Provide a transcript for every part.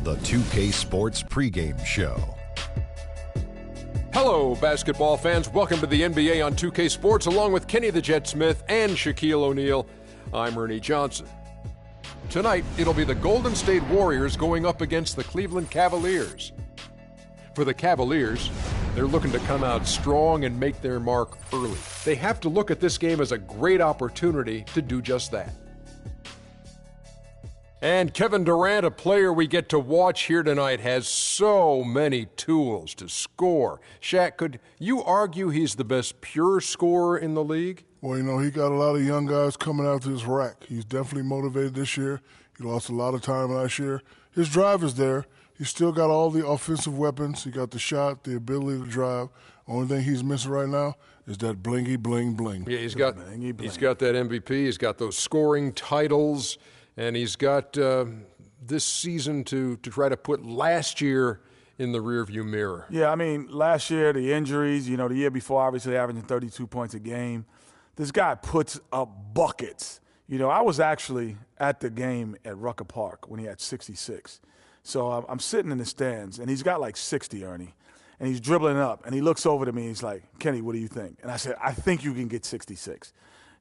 the 2K Sports pregame show. Hello, basketball fans. Welcome to the NBA on 2K Sports, along with Kenny the Jet Smith and Shaquille O'Neal. I'm Ernie Johnson. Tonight, it'll be the Golden State Warriors going up against the Cleveland Cavaliers. For the Cavaliers, they're looking to come out strong and make their mark early. They have to look at this game as a great opportunity to do just that. And Kevin Durant, a player we get to watch here tonight, has so many tools to score. Shaq, could you argue he's the best pure scorer in the league? Well, you know, he got a lot of young guys coming after his rack. He's definitely motivated this year. He lost a lot of time last year. His drive is there. He's still got all the offensive weapons. He got the shot, the ability to drive. Only thing he's missing right now is that blingy, bling, bling. Yeah, he's got that MVP. He's got those scoring titles. And he's got this season to try to put last year in the rearview mirror. Yeah, I mean, last year, the injuries, you know, the year before, obviously averaging 32 points a game. This guy puts up buckets. You know, I was actually at the game at Rucker Park when he had 66. So I'm sitting in the stands, and he's got like 60, Ernie. And he's dribbling up, and he looks over to me, and he's like, Kenny, what do you think? And I said, I think you can get 66.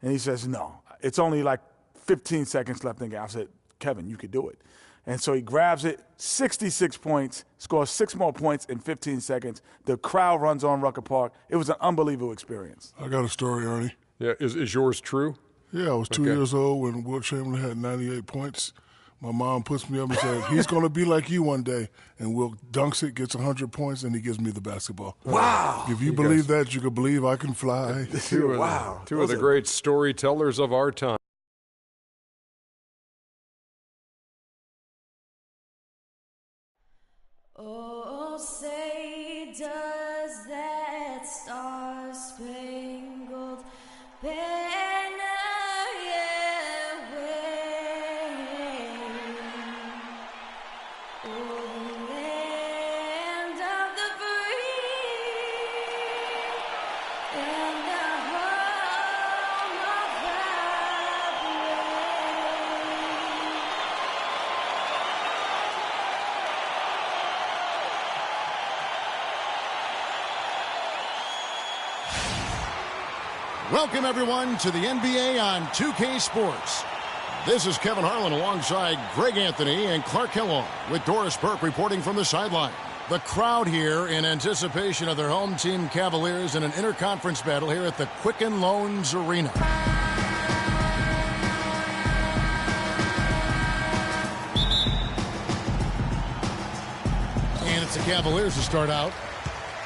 And he says, no, it's only like 15 seconds left in the game. I said, Kevin, you could do it. And so he grabs it, 66 points, scores 6 more points in 15 seconds. The crowd runs on Rucker Park. It was an unbelievable experience. I got a story, Ernie. Yeah, is yours true? Yeah, I was 2 years old when Wilt Chamberlain had 98 points. My mom puts me up and said, he's going to be like you one day. And Wilt dunks it, gets 100 points, and he gives me the basketball. Wow. If you believe that, you can believe I can fly. Two of the great storytellers of our time. Oh, say does that star-spangled banner yet wave o'er the land of the free and the home of the brave. Welcome, everyone, to the NBA on 2K Sports. This is Kevin Harlan alongside Greg Anthony and Clark Kellogg with Doris Burke reporting from the sideline. The crowd here in anticipation of their home team Cavaliers in an interconference battle here at the Quicken Loans Arena. And it's the Cavaliers to start out.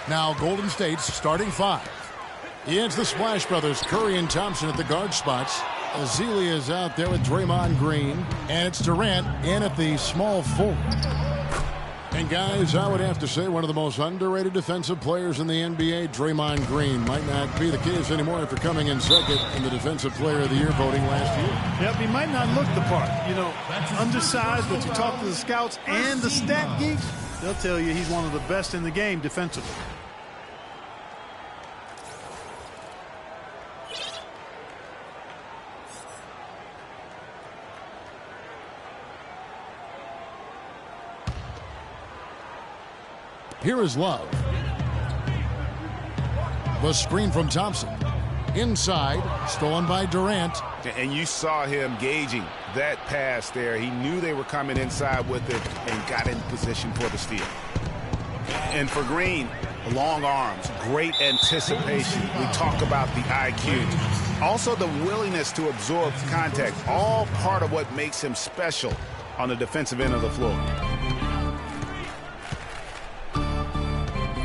Now Golden State's starting five. It's the Splash Brothers, Curry and Thompson at the guard spots. Azealia is out there with Draymond Green. And it's Durant in at the small forward. And guys, I would have to say one of the most underrated defensive players in the NBA, Draymond Green. Might not be the case anymore after coming in second in the Defensive Player of the Year voting last year. Yep, he might not look the part. You know, undersized, but you talk to the scouts and the stat geeks, they'll tell you he's one of the best in the game defensively. Here is Love. The screen from Thompson. Inside, stolen by Durant. And you saw him gauging that pass there. He knew they were coming inside with it and got in position for the steal. And for Green, long arms, great anticipation. We talk about the IQ. Also the willingness to absorb contact, all part of what makes him special on the defensive end of the floor.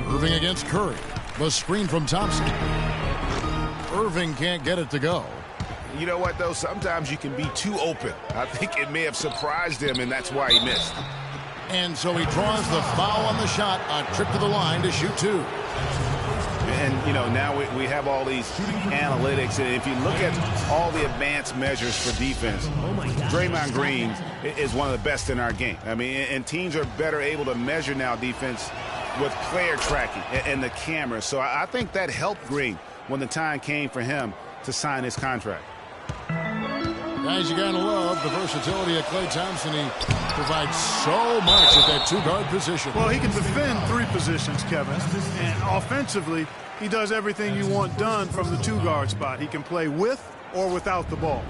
Irving against Curry. The screen from Thompson. Irving can't get it to go. You know what, though? Sometimes you can be too open. I think it may have surprised him, and that's why he missed. And so he draws the foul on the shot. A trip to the line to shoot two. And, you know, now we have all these analytics. And if you look at all the advanced measures for defense, Draymond Green is one of the best in our game. I mean, and teams are better able to measure now defense with player tracking and the camera. So I think that helped Green when the time came for him to sign his contract. Guys, you gotta love the versatility of Klay Thompson. He provides so much at that two-guard position. Well, he can defend three positions, Kevin. And offensively, he does everything you want done from the two-guard spot. He can play with or without the ball.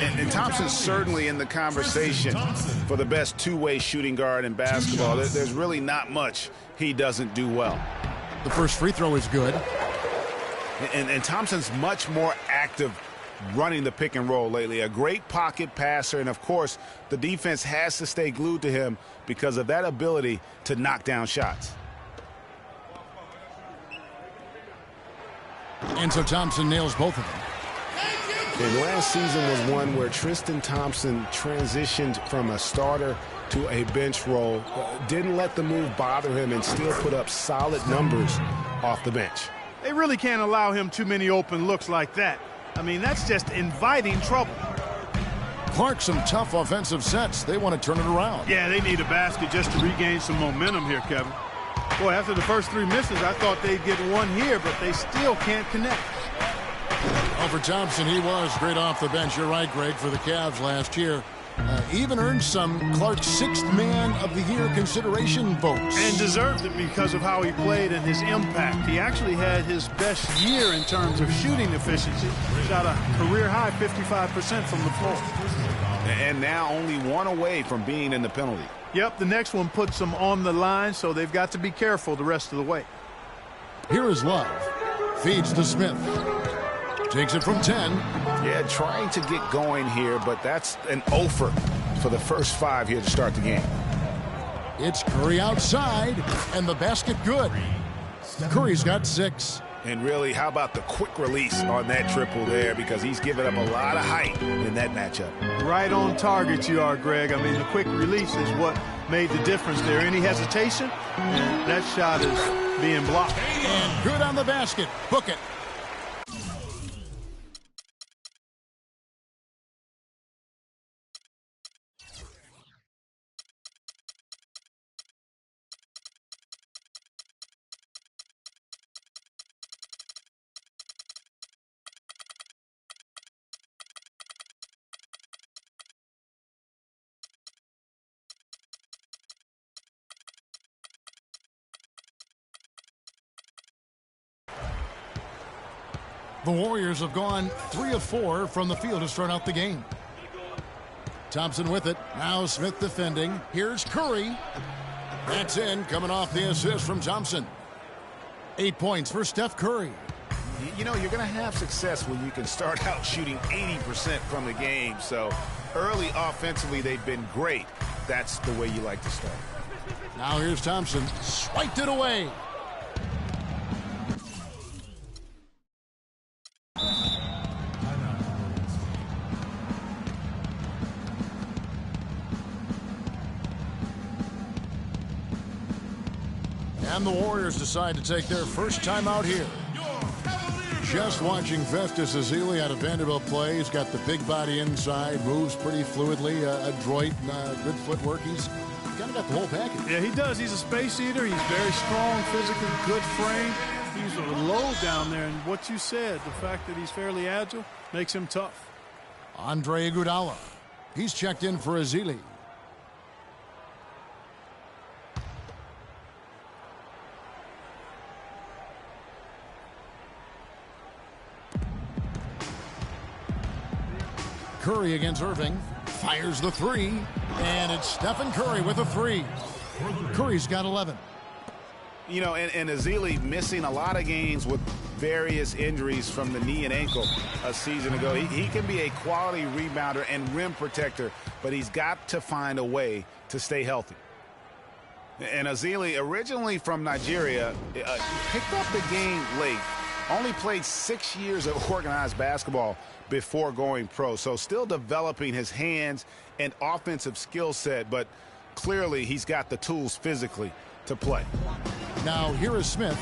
And Thompson's certainly in the conversation for the best two-way shooting guard in basketball. There's really not much he doesn't do well. The first free throw is good. And Thompson's much more active running the pick and roll lately. A great pocket passer, and of course, the defense has to stay glued to him because of that ability to knock down shots. And so Thompson nails both of them. And last season was one where Tristan Thompson transitioned from a starter to a bench role, didn't let the move bother him, and still put up solid numbers off the bench. They really can't allow him too many open looks like that. I mean, that's just inviting trouble. Clark, some tough offensive sets. They want to turn it around. Yeah, they need a basket just to regain some momentum here, Kevin. Boy, after the first three misses, I thought they'd get one here, but they still can't connect. Well, for Thompson, he was great off the bench. You're right, Greg, for the Cavs last year. Even earned some Clark's sixth man of the year consideration votes. And deserved it because of how he played and his impact. He actually had his best year in terms of shooting efficiency. Shot a career-high 55% from the floor. And now only one away from being in the penalty. Yep, the next one puts them on the line, so they've got to be careful the rest of the way. Here is Love. Feeds to Smith. Takes it from 10. Yeah, trying to get going here, but that's an offer for the first five here to start the game. It's Curry outside, and the basket good. Curry's got 6. And really, how about the quick release on that triple there, because he's given up a lot of height in that matchup. Right on target you are, Greg. I mean, the quick release is what made the difference there. Any hesitation, and that shot is being blocked. And good on the basket. Book it. The Warriors have gone 3 of 4 from the field to start out the game. Thompson with it. Now Smith defending. Here's Curry. That's in, coming off the assist from Thompson. 8 points for Steph Curry. You know, you're going to have success when you can start out shooting 80% from the game. So early offensively, they've been great. That's the way you like to start. Now here's Thompson. Swiped it away. And the Warriors decide to take their first time out here. Just watching Festus Ezeli out of Vanderbilt play. He's got the big body inside, moves pretty fluidly, adroit, good footwork. He's kind of got the whole package. Yeah, he does. He's a space eater. He's very strong, physically, good frame. He's a low down there, and what you said, the fact that he's fairly agile, makes him tough. Andre Iguodala. He's checked in for Ezeli. Curry against Irving. Fires the 3. And it's Stephen Curry with a 3. Curry's got 11. You know, and Ezeli missing a lot of games with various injuries from the knee and ankle a season ago. He can be a quality rebounder and rim protector, but he's got to find a way to stay healthy. And Ezeli, originally from Nigeria, picked up the game late. Only played 6 years of organized basketball before going pro. So still developing his hands and offensive skill set, but clearly he's got the tools physically to play. Now here is Smith.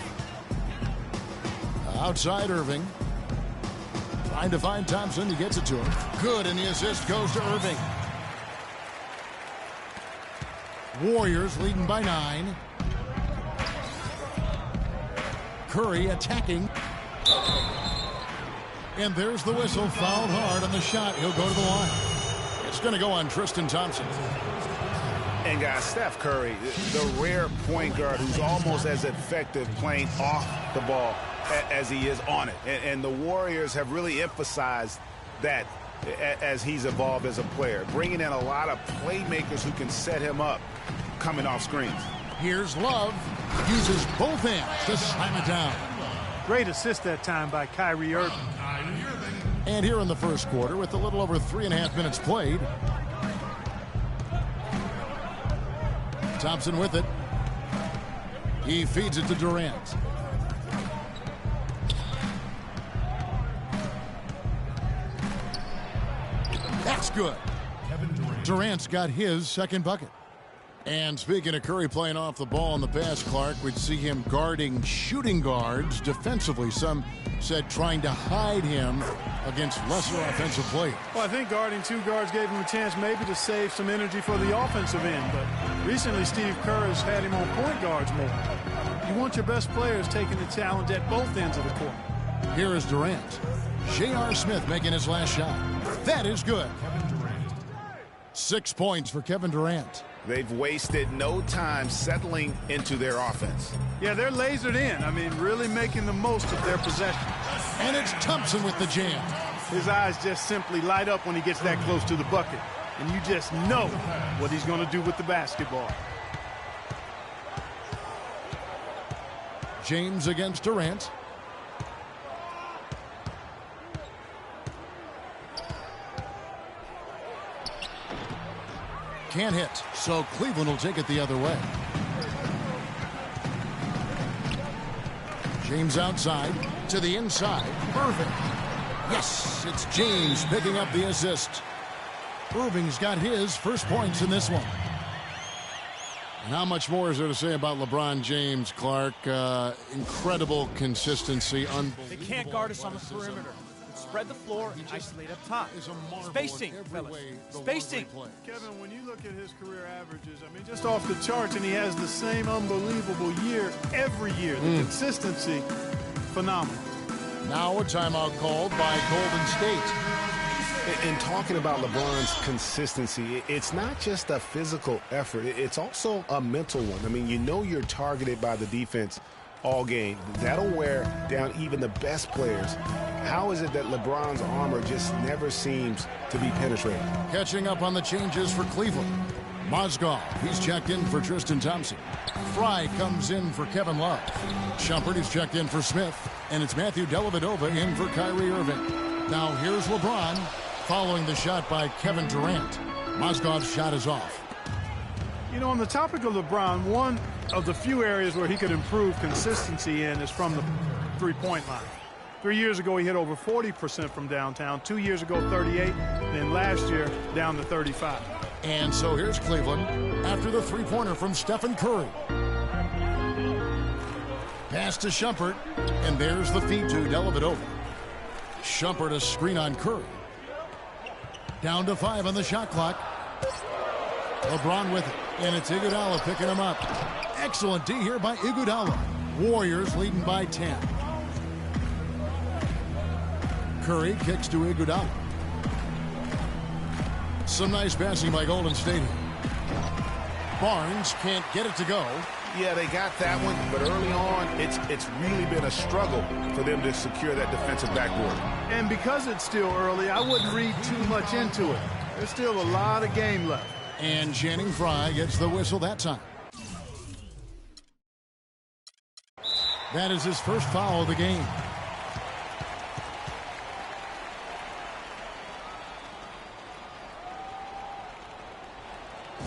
Outside Irving. Trying to find Thompson. He gets it to him. Good, and the assist goes to Irving. Warriors leading by 9. Curry attacking. And there's the whistle. Fouled hard on the shot. He'll go to the line. It's going to go on Tristan Thompson. And guys, Steph Curry, the rare point guard who's almost as effective playing off the ball as he is on it. And the Warriors have really emphasized that as he's evolved as a player, bringing in a lot of playmakers who can set him up coming off screens. Here's Love. Uses both hands to slam it down. Great assist that time by Kyrie Irving. And here in the first quarter, with a little over 3.5 minutes played, Thompson with it. He feeds it to Durant. That's good. Durant's got his second bucket. And speaking of Curry playing off the ball in the pass, Clark, we'd see him guarding shooting guards defensively. Some said trying to hide him against lesser offensive players. Well, I think guarding two guards gave him a chance maybe to save some energy for the offensive end. But recently, Steve Kerr has had him on point guards more. You want your best players taking the challenge at both ends of the court. Here is Durant. J.R. Smith making his last shot. That is good. 6 points for Kevin Durant. They've wasted no time settling into their offense. Yeah, they're lasered in. I mean, really making the most of their possession. And it's Thompson with the jam. His eyes just simply light up when he gets that close to the bucket. And you just know what he's going to do with the basketball. James against Durant. Can't hit, so Cleveland will take it the other way. James outside to the inside. Irving. Yes, it's James picking up the assist. Irving's got his first points in this one. And how much more is there to say about LeBron James, Clark? Incredible consistency, unbelievable. They can't guard us on the perimeter. Spread the floor and isolate up top. Spacing, fellas. Spacing. Kevin, when you look at his career averages, I mean, just off the charts, and he has the same unbelievable year every year. The consistency, phenomenal. Now a timeout called by Golden State. In talking about LeBron's consistency, it's not just a physical effort. It's also a mental one. I mean, you know you're targeted by the defense all game. That'll wear down even the best players. How is it that LeBron's armor just never seems to be penetrated? Catching up on the changes for Cleveland. Mozgov, he's checked in for Tristan Thompson. Fry comes in for Kevin Love. Shumpert is checked in for Smith. And it's Matthew Dellavedova in for Kyrie Irving. Now here's LeBron following the shot by Kevin Durant. Mozgov's shot is off. You know, on the topic of LeBron, one of the few areas where he could improve consistency in is from the three-point line. 3 years ago, he hit over 40% from downtown. 2 years ago, 38. Then last year, down to 35. And so here's Cleveland after the three-pointer from Stephen Curry. Pass to Shumpert, and there's the feed to Dellavedova. Shumpert a screen on Curry. Down to 5 on the shot clock. LeBron with it, and it's Iguodala picking him up. Excellent D here by Iguodala. Warriors leading by 10. Curry kicks to Iguodala. Some nice passing by Golden State. Barnes can't get it to go. Yeah, they got that one, but early on, it's really been a struggle for them to secure that defensive backboard. And because it's still early, I wouldn't read too much into it. There's still a lot of game left. And Channing Frye gets the whistle that time. That is his first foul of the game.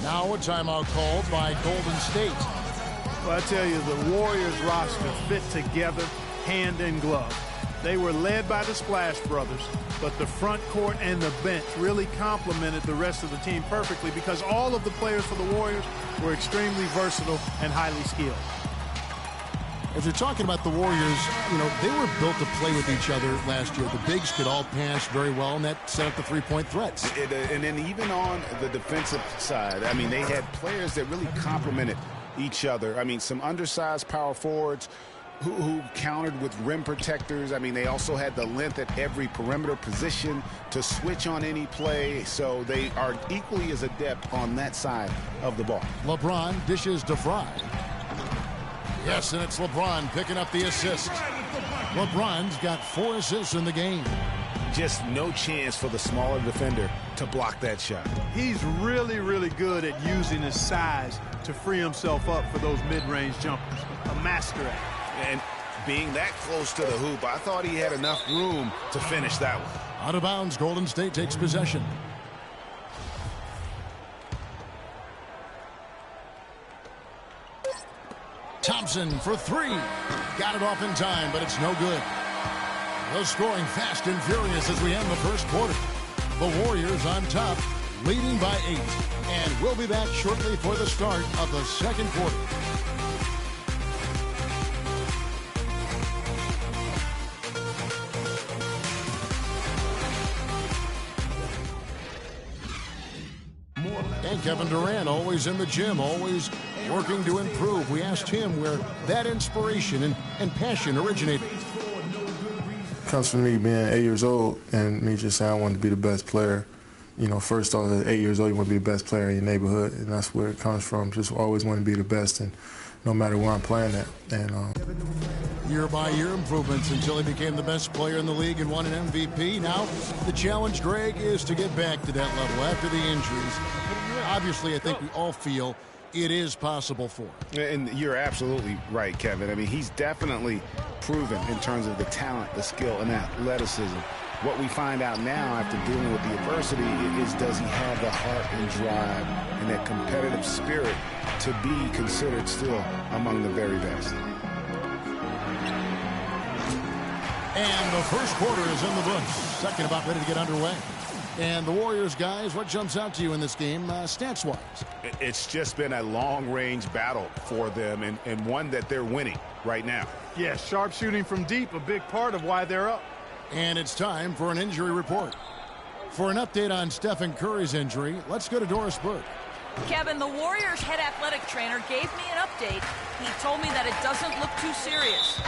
Now a timeout called by Golden State. Well, I tell you, the Warriors roster fit together hand in glove. They were led by the Splash Brothers, but the front court and the bench really complemented the rest of the team perfectly because all of the players for the Warriors were extremely versatile and highly skilled. As you're talking about the Warriors, you know, they were built to play with each other last year. The bigs could all pass very well, and that set up the three-point threats. And then even on the defensive side, I mean, they had players that really complemented each other. I mean, some undersized power forwards who countered with rim protectors. I mean, they also had the length at every perimeter position to switch on any play, so they are equally as adept on that side of the ball. LeBron dishes to Fry. Yes, and it's LeBron picking up the assist. LeBron's got 4 assists in the game. Just no chance for the smaller defender to block that shot. He's really, really good at using his size to free himself up for those mid-range jumpers. A master at it. And being that close to the hoop, I thought he had enough room to finish that one. Out of bounds, Golden State takes possession. Thompson for 3. Got it off in time, but it's no good. The scoring fast and furious as we end the first quarter. The Warriors on top, leading by 8. And we'll be back shortly for the start of the second quarter. And Kevin Durant, always in the gym, always working to improve. We asked him where that inspiration and passion originated. Comes from me being 8 years old and me just saying I wanted to be the best player. You know, first off, at 8 years old, you want to be the best player in your neighborhood, and that's where it comes from. Just always want to be the best, and no matter where I'm playing at. And year-by-year improvements until he became the best player in the league and won an MVP. Now, the challenge, Greg, is to get back to that level after the injuries. Obviously, I think we all feel it is possible for him. And you're absolutely right, Kevin. I mean, he's definitely proven in terms of the talent, the skill, and athleticism. What we find out now after dealing with the adversity is, does he have the heart and drive and that competitive spirit to be considered still among the very best? And the first quarter is in the books. Second about ready to get underway. And the Warriors, guys, what jumps out to you in this game, stats-wise? It's just been a long-range battle for them and one that they're winning right now. Yeah, sharp shooting from deep, a big part of why they're up. And it's time for an injury report. For an update on Stephen Curry's injury, let's go to Doris Burke. Kevin, the Warriors' head athletic trainer gave me an update. He told me that it doesn't look too serious.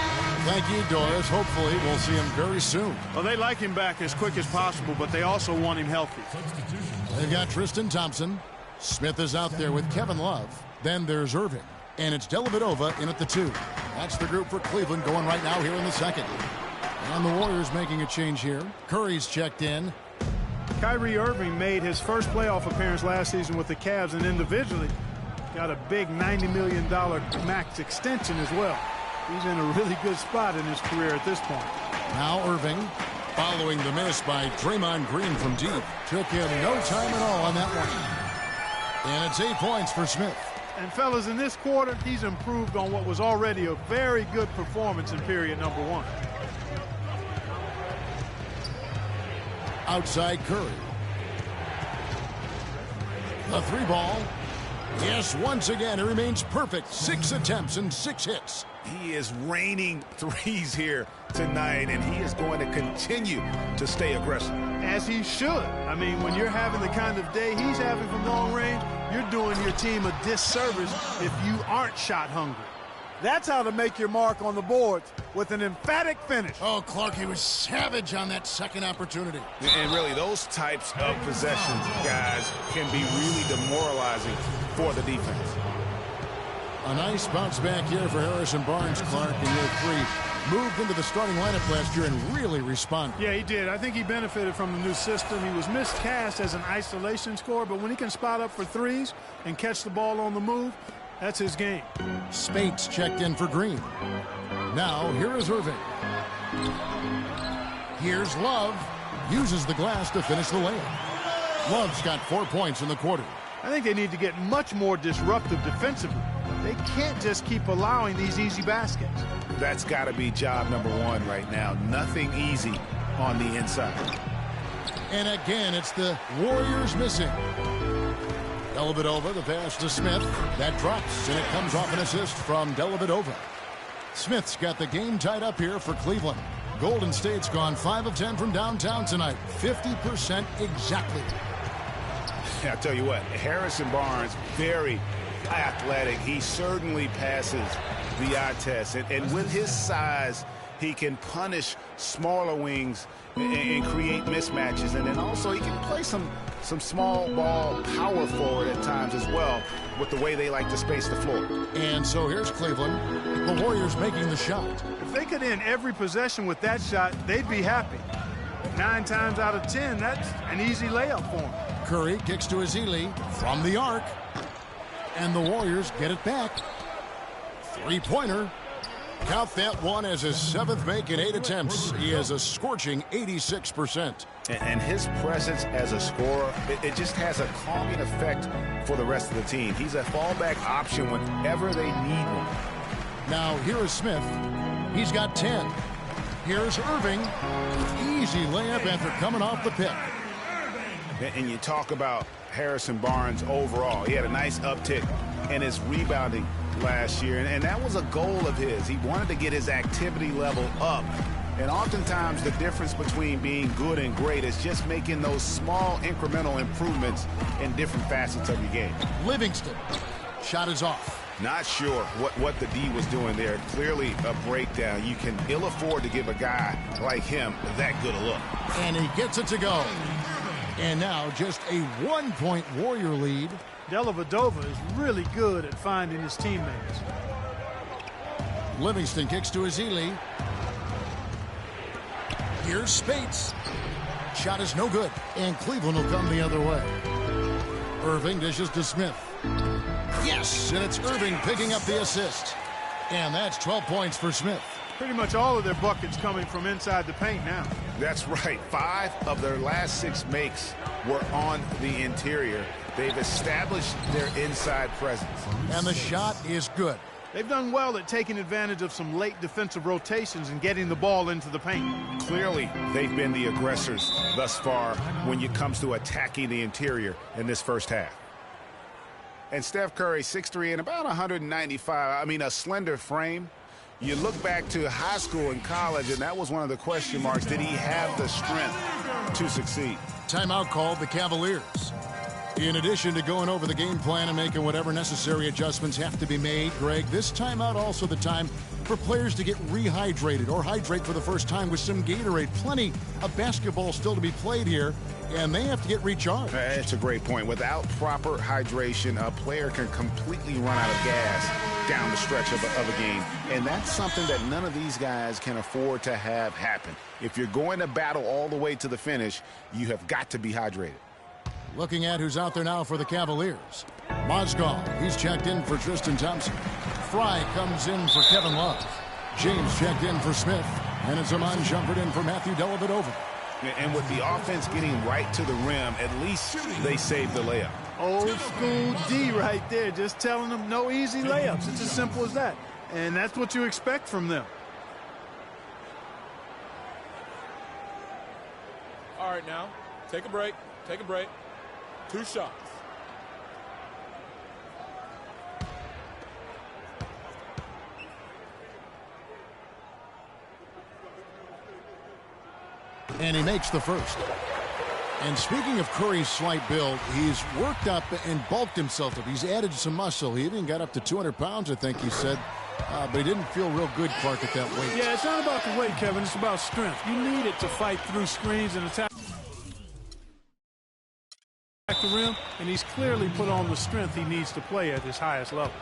Thank you, Doris. Hopefully, we'll see him very soon. Well, they like him back as quick as possible, but they also want him healthy. They've got Tristan Thompson. Smith is out there with Kevin Love. Then there's Irving. And it's Dellavedova in at the 2. That's the group for Cleveland going right now here in the second. And the Warriors making a change here. Curry's checked in. Kyrie Irving made his first playoff appearance last season with the Cavs, and individually got a big $90 million max extension as well. He's in a really good spot in his career at this point. Now Irving, following the miss by Draymond Green from deep. Took him no time at all on that one. And it's 8 points for Smith. And fellas, in this quarter, he's improved on what was already a very good performance in period number 1. Outside Curry. The 3 ball. Yes, once again, it remains perfect. 6 attempts and 6 hits. He is raining threes here tonight, and he is going to continue to stay aggressive. As he should. I mean, when you're having the kind of day he's having from long range, you're doing your team a disservice if you aren't shot hungry. That's how to make your mark on the boards, with an emphatic finish. Oh, Clark, he was savage on that second opportunity. And really, those types of possessions, guys, can be really demoralizing for the defense. A nice bounce back here for Harrison Barnes, Clark, in year 3. Moved into the starting lineup last year and really responded. Yeah, he did. I think he benefited from the new system. He was miscast as an isolation scorer, but when he can spot up for threes and catch the ball on the move, that's his game. Spates checked in for Green. Now, here is Irving. Here's Love. Uses the glass to finish the layup. Love's got 4 points in the quarter. I think they need to get much more disruptive defensively. They can't just keep allowing these easy baskets. That's got to be job number 1 right now. Nothing easy on the inside. And again, it's the Warriors missing. Dellavedova, the pass to Smith. That drops, and it comes off an assist from Dellavedova. Smith's got the game tied up here for Cleveland. Golden State's gone 5 of 10 from downtown tonight. 50% exactly. Yeah, I tell you what, Harrison Barnes, very, athletic. He certainly passes the eye test. And with his size, he can punish smaller wings and create mismatches. And then also he can play some small ball power forward at times as well with the way they like to space the floor. And so here's Cleveland. The Warriors making the shot. If they could end every possession with that shot, they'd be happy. 9 times out of 10, that's an easy layup for him. Curry kicks to Ezeli from the arc. And the Warriors get it back. Three-pointer. Count that one as his 7th make in 8 attempts. He has a scorching 86%. And his presence as a scorer, it just has a calming effect for the rest of the team. He's a fallback option whenever they need one. Now here is Smith. He's got 10. Here's Irving. Easy layup after coming off the pick. And you talk about Harrison Barnes overall. He had a nice uptick in his rebounding last year, and that was a goal of his. He wanted to get his activity level up. And oftentimes the difference between being good and great is just making those small incremental improvements in different facets of your game. Livingston. Shot is off. Not sure what the D was doing there. Clearly a breakdown. You can ill afford to give a guy like him that good a look. And he gets it to go. And now just a 1-point Warrior lead. Dellavedova is really good at finding his teammates. Livingston kicks to Ezeli. Here's Spates. Shot is no good. And Cleveland will come the other way. Irving dishes to Smith. Yes, and it's Irving picking up the assist. And that's 12 points for Smith. Pretty much all of their buckets coming from inside the paint now. That's right. 5 of their last 6 makes were on the interior. They've established their inside presence. And the shot is good. They've done well at taking advantage of some late defensive rotations and getting the ball into the paint. Clearly, they've been the aggressors thus far when it comes to attacking the interior in this first half. And Steph Curry, 6'3" and about 195. I mean, a slender frame. You look back to high school and college, and that was one of the question marks. Did he have the strength to succeed? Timeout called the Cavaliers. In addition to going over the game plan and making whatever necessary adjustments have to be made, Greg, this timeout also the time for players to get rehydrated or hydrate for the first time with some Gatorade. Plenty of basketball still to be played here, and they have to get recharged. That's a great point. Without proper hydration, a player can completely run out of gas down the stretch of a game. And that's something that none of these guys can afford to have happen. If you're going to battle all the way to the finish, you have got to be hydrated. Looking at who's out there now for the Cavaliers. Mozgov, he's checked in for Tristan Thompson. Fry comes in for Kevin Love. James checked in for Smith. And it's Iman Shumpert in for Matthew Dellavedova. And with the offense getting right to the rim, at least they saved the layup. Old school D right there, just telling them no easy layups. It's as simple as that. And that's what you expect from them. All right, now, take a break. Take a break. 2 shots. And he makes the first. And speaking of Curry's slight build, he's worked up and bulked himself up. He's added some muscle. He even got up to 200 pounds, I think he said. But he didn't feel real good, Clark, at that weight. Yeah, it's not about the weight, Kevin. It's about strength. You need it to fight through screens and attack the rim, and he's clearly put on the strength he needs to play at his highest level.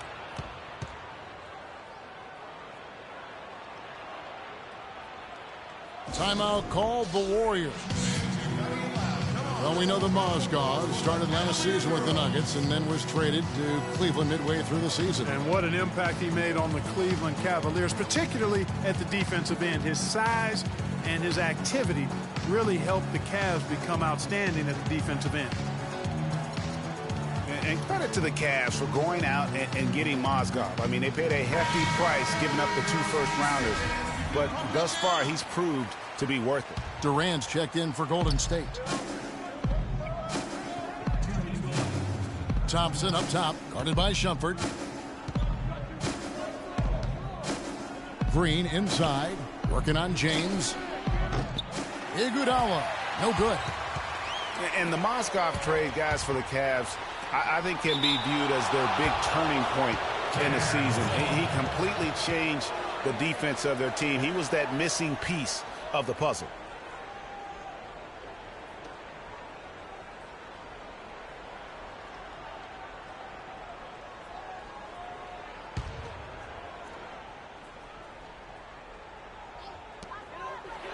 Timeout called the Warriors. Well, we know that Mozgov started last season with the Nuggets and then was traded to Cleveland midway through the season. And what an impact he made on the Cleveland Cavaliers, particularly at the defensive end. His size and his activity really helped the Cavs become outstanding at the defensive end. And credit to the Cavs for going out and getting Mozgov. I mean, they paid a hefty price giving up the 2 first-rounders. But thus far, he's proved to be worth it. Durant's checked in for Golden State. Thompson up top, guarded by Shumpert. Green inside, working on James. Iguodala, no good. And the Mozgov trade, guys, for the Cavs, I think can be viewed as their big turning point in the season. He completely changed the defense of their team. He was that missing piece of the puzzle.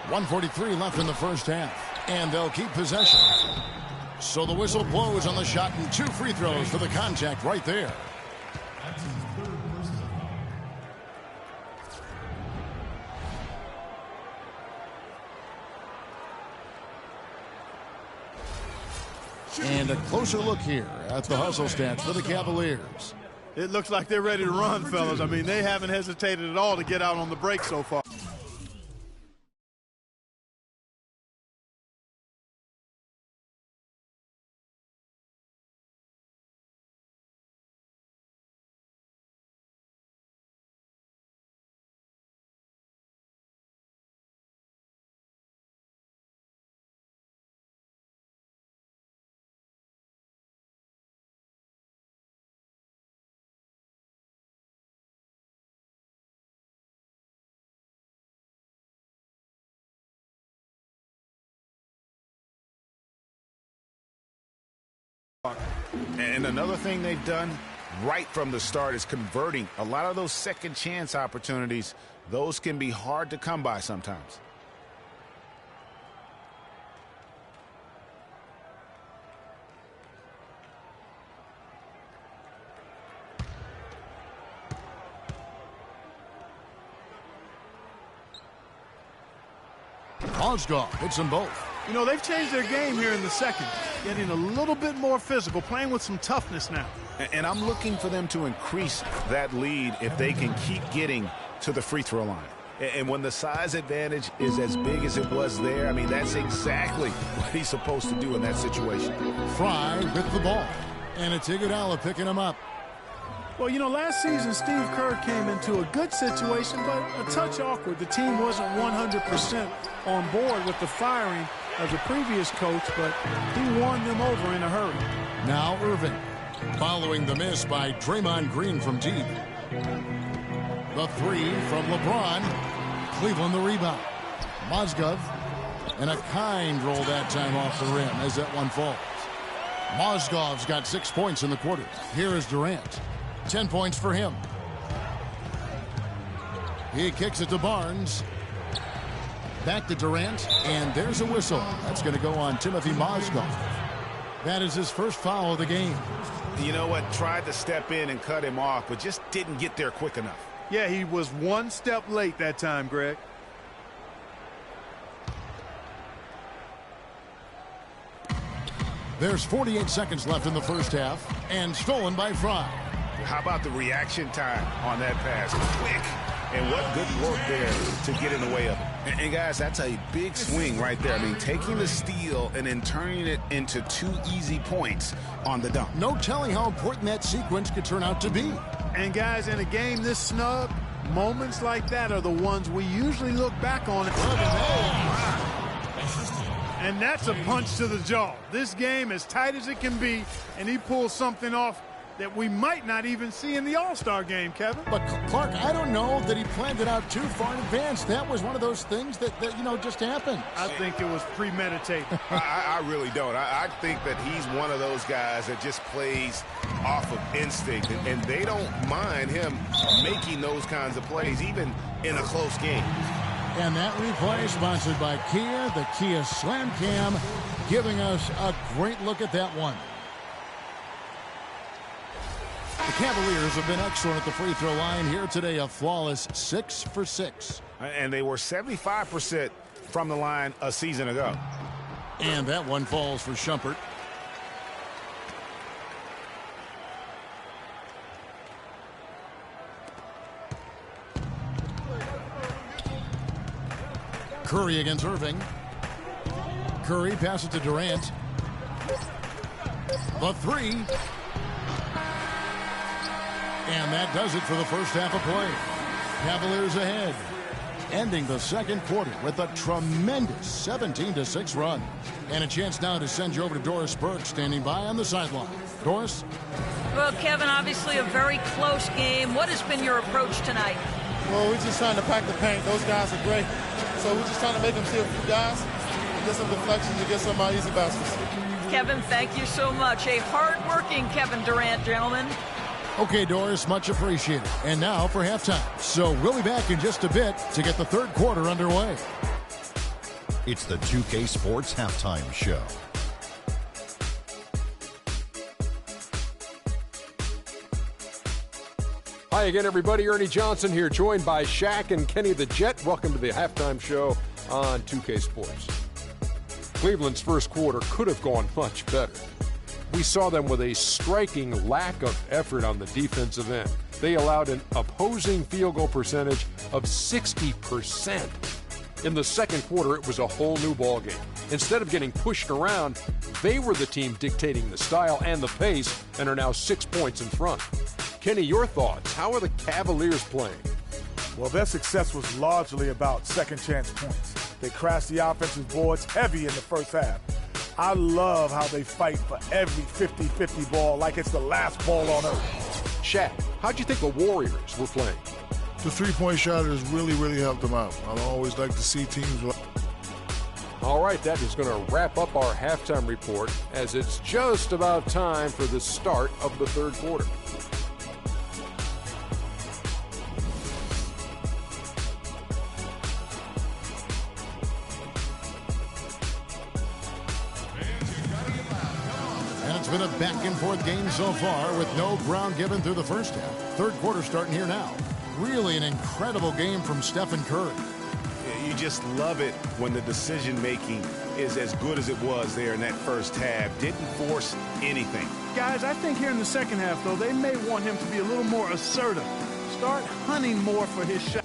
.143 left in the first half, and they'll keep possession. So the whistle blows on the shot, and 2 free throws for the contact right there. And a closer look here at the hustle stats for the Cavaliers. It looks like they're ready to run, fellas. I mean, they haven't hesitated at all to get out on the break so far. And another thing they've done right from the start is converting a lot of those second chance opportunities. Those can be hard to come by sometimes. Mozgov hits them both. You know, they've changed their game here in the second, getting a little bit more physical, playing with some toughness now. And I'm looking for them to increase that lead if they can keep getting to the free throw line. And when the size advantage is as big as it was there, I mean, that's exactly what he's supposed to do in that situation. Fry with the ball, and it's Iguodala picking him up. Well, you know, last season Steve Kerr came into a good situation, but a touch awkward. The team wasn't 100% on board with the firing of the previous coach, but he won them over in a hurry. Now Irving, following the miss by Draymond Green from deep. The 3 from LeBron. Cleveland the rebound. Mozgov, and a kind roll that time off the rim as that one falls. Mozgov's got 6 points in the quarter. Here is Durant. 10 points for him. He kicks it to Barnes. Back to Durant, and there's a whistle. That's going to go on Timothy Mozgov. That is his first foul of the game. You know what? Tried to step in and cut him off, but just didn't get there quick enough. Yeah, he was one step late that time, Greg. There's 48 seconds left in the first half, and stolen by Fry. How about the reaction time on that pass? Quick. And what good work there to get in the way of it. And guys, that's a big swing right there. I mean, taking the steal and then turning it into 2 easy points on the dunk. No telling how important that sequence could turn out to be. And guys, in a game this snug, moments like that are the ones we usually look back on. And that's a punch to the jaw. This game as tight as it can be, and he pulls something off that we might not even see in the All-Star game, Kevin. But, Clark, I don't know that he planned it out too far in advance. That was one of those things that you know, just happened. I think it was premeditated. I really don't. I think that he's one of those guys that just plays off of instinct, and they don't mind him making those kinds of plays, even in a close game. And that replay sponsored by Kia, the Kia Slam Cam, giving us a great look at that one. The Cavaliers have been excellent at the free throw line here today, a flawless 6 for 6. And they were 75% from the line a season ago. And that one falls for Shumpert. Curry against Irving. Curry passes to Durant. The 3. And that does it for the first half of play. Cavaliers ahead, ending the second quarter with a tremendous 17-6 run. And a chance now to send you over to Doris Burke, standing by on the sideline. Doris? Well, Kevin, obviously a very close game. What has been your approach tonight? Well, we're just trying to pack the paint. Those guys are great. So we're just trying to make them see a few guys, get some deflections, and get some easy baskets. Kevin, thank you so much. A hard-working Kevin Durant, gentlemen. Okay, Doris, much appreciated. And now for halftime. So we'll be back in just a bit to get the third quarter underway. It's the 2K Sports Halftime Show. Hi again, everybody. Ernie Johnson here, joined by Shaq and Kenny the Jet. Welcome to the halftime show on 2K Sports. Cleveland's first quarter could have gone much better. We saw them with a striking lack of effort on the defensive end. They allowed an opposing field goal percentage of 60%. In the second quarter, it was a whole new ballgame. Instead of getting pushed around, they were the team dictating the style and the pace and are now 6 points in front. Kenny, your thoughts? How are the Cavaliers playing? Well, their success was largely about second chance points. They crashed the offensive boards heavy in the first half. I love how they fight for every 50-50 ball like it's the last ball on earth. Shaq, how'd you think the Warriors were playing? The three-point shot has really helped them out. I always like to see teams. All right, that is going to wrap up our halftime report as it's just about time for the start of the third quarter. It's been a back-and-forth game so far with no ground given through the first half. Third quarter starting here now. Really an incredible game from Stephen Curry. You just love it when the decision-making is as good as it was there in that first half. Didn't force anything. Guys, I think here in the second half, though, they may want him to be a little more assertive. Start hunting more for his shot.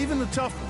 even the tough ones.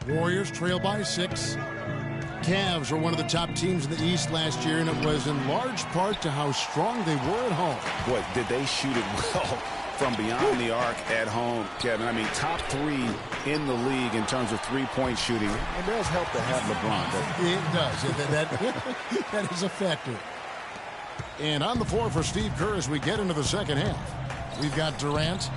Warriors trail by 6. Cavs were one of the top teams in the East last year, and it was in large part to how strong they were at home. Boy, did they shoot it well from beyond the arc at home, Kevin. I mean, top 3 in the league in terms of three-point shooting. It does help to have LeBron, doesn't it? That is a factor. And on the floor for Steve Kerr as we get into the second half. We've got Durant.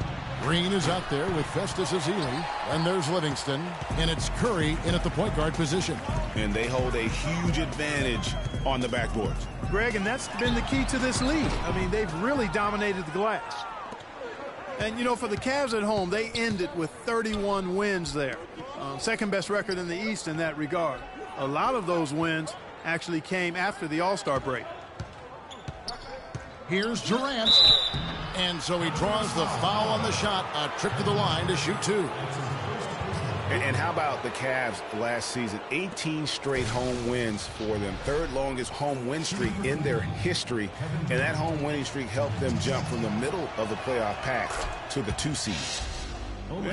Green is out there with Festus Ezeli, and there's Livingston, and it's Curry in at the point guard position. And they hold a huge advantage on the backboards. Greg, and that's been the key to this league. I mean, they've really dominated the glass. And, you know, for the Cavs at home, they ended with 31 wins there. Second best record in the East in that regard. A lot of those wins actually came after the All-Star break. Here's Durant. And so he draws the foul on the shot. A trip to the line to shoot 2. And how about the Cavs last season? 18 straight home wins for them. Third longest home win streak in their history. And that home winning streak helped them jump from the middle of the playoff pack to the 2 seed.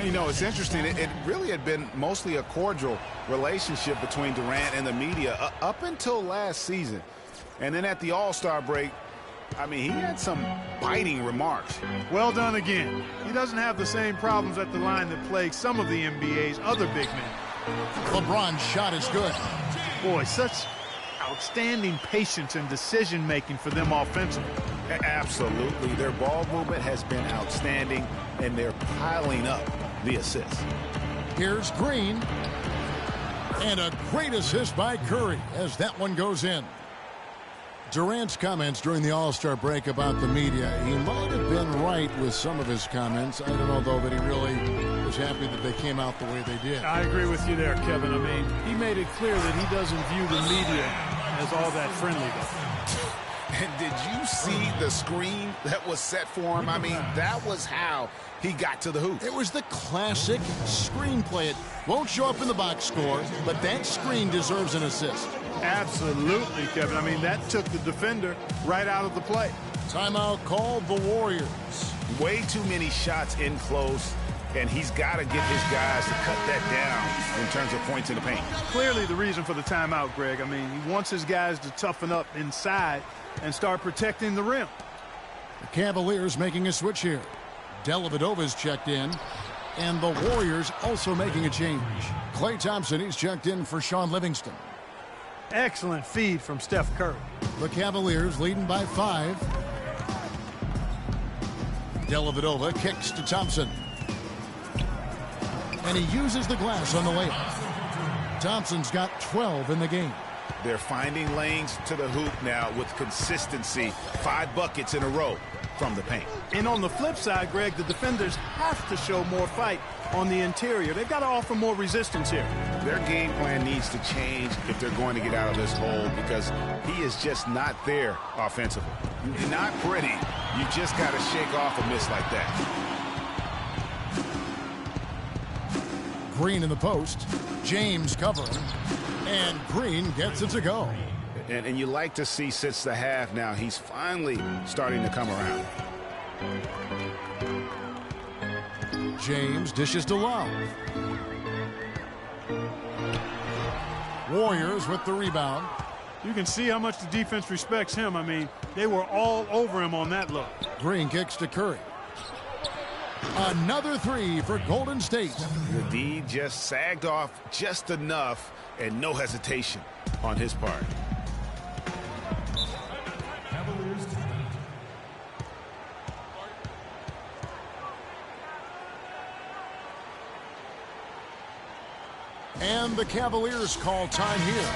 You know, it's interesting. It really had been mostly a cordial relationship between Durant and the media up until last season. And then at the All-Star break, I mean, he had some biting remarks. Well done again. He doesn't have the same problems at the line that plague some of the NBA's other big men. LeBron's shot is good. Boy, such outstanding patience and decision-making for them offensively. Absolutely. Their ball movement has been outstanding, and they're piling up the assists. Here's Green. And a great assist by Curry as that one goes in. Durant's comments during the All-Star break about the media, he might have been right with some of his comments. I don't know, though, that he really was happy that they came out the way they did. I agree with you there, Kevin. I mean, he made it clear that he doesn't view the media as all that friendly, though. And did you see the screen that was set for him? I mean, that was how he got to the hoop. It was the classic screenplay. It won't show up in the box score, but that screen deserves an assist. Absolutely, Kevin. I mean, that took the defender right out of the play. Timeout called the Warriors. Way too many shots in close, and he's got to get his guys to cut that down in terms of points in the paint. Clearly the reason for the timeout, Greg. I mean, he wants his guys to toughen up inside and start protecting the rim. The Cavaliers making a switch here. Dellavedova's checked in, and the Warriors also making a change. Klay Thompson, he's checked in for Sean Livingston. Excellent feed from Steph Curry. The Cavaliers leading by 5. Dellavedova kicks to Thompson. And he uses the glass on the layup. Thompson's got 12 in the game. They're finding lanes to the hoop now with consistency. 5 buckets in a row from the paint. And on the flip side, Greg, the defenders have to show more fight on the interior. They've got to offer more resistance here. Their game plan needs to change if they're going to get out of this hole, because he is just not there offensively. Not pretty. You just got to shake off a miss like that. Green in the post. James covering. And Green gets it to go. And you like to see since the half now, he's finally starting to come around. James dishes to Love. Warriors with the rebound. You can see how much the defense respects him. I mean, they were all over him on that look. Green kicks to Curry. Another 3 for Golden State. The D just sagged off just enough, and no hesitation on his part. And the Cavaliers call time here.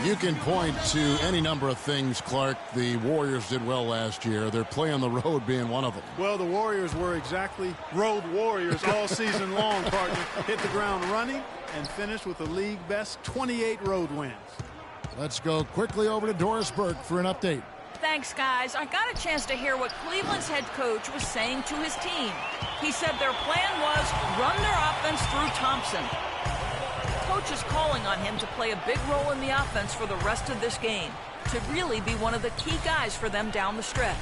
You can point to any number of things, Clark, the Warriors did well last year. Their play on the road being one of them. Well, the Warriors were exactly road warriors all season long, partner. Hit the ground running and finished with the league best 28 road wins. Let's go quickly over to Doris Burke for an update. Thanks, guys. I got a chance to hear what Cleveland's head coach was saying to his team. He said their plan was run their offense through Thompson. Coach is calling on him to play a big role in the offense for the rest of this game, to really be one of the key guys for them down the stretch.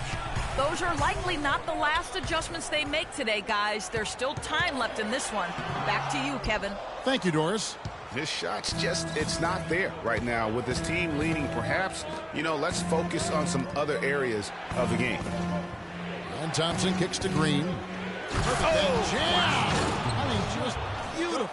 Those are likely not the last adjustments they make today, guys. There's still time left in this one. Back to you, Kevin. Thank you, Doris. His shot's it's not there right now with his team leading. Perhaps, let's focus on some other areas of the game. And Thompson kicks to Green. Perfect jam. I mean, just beautiful.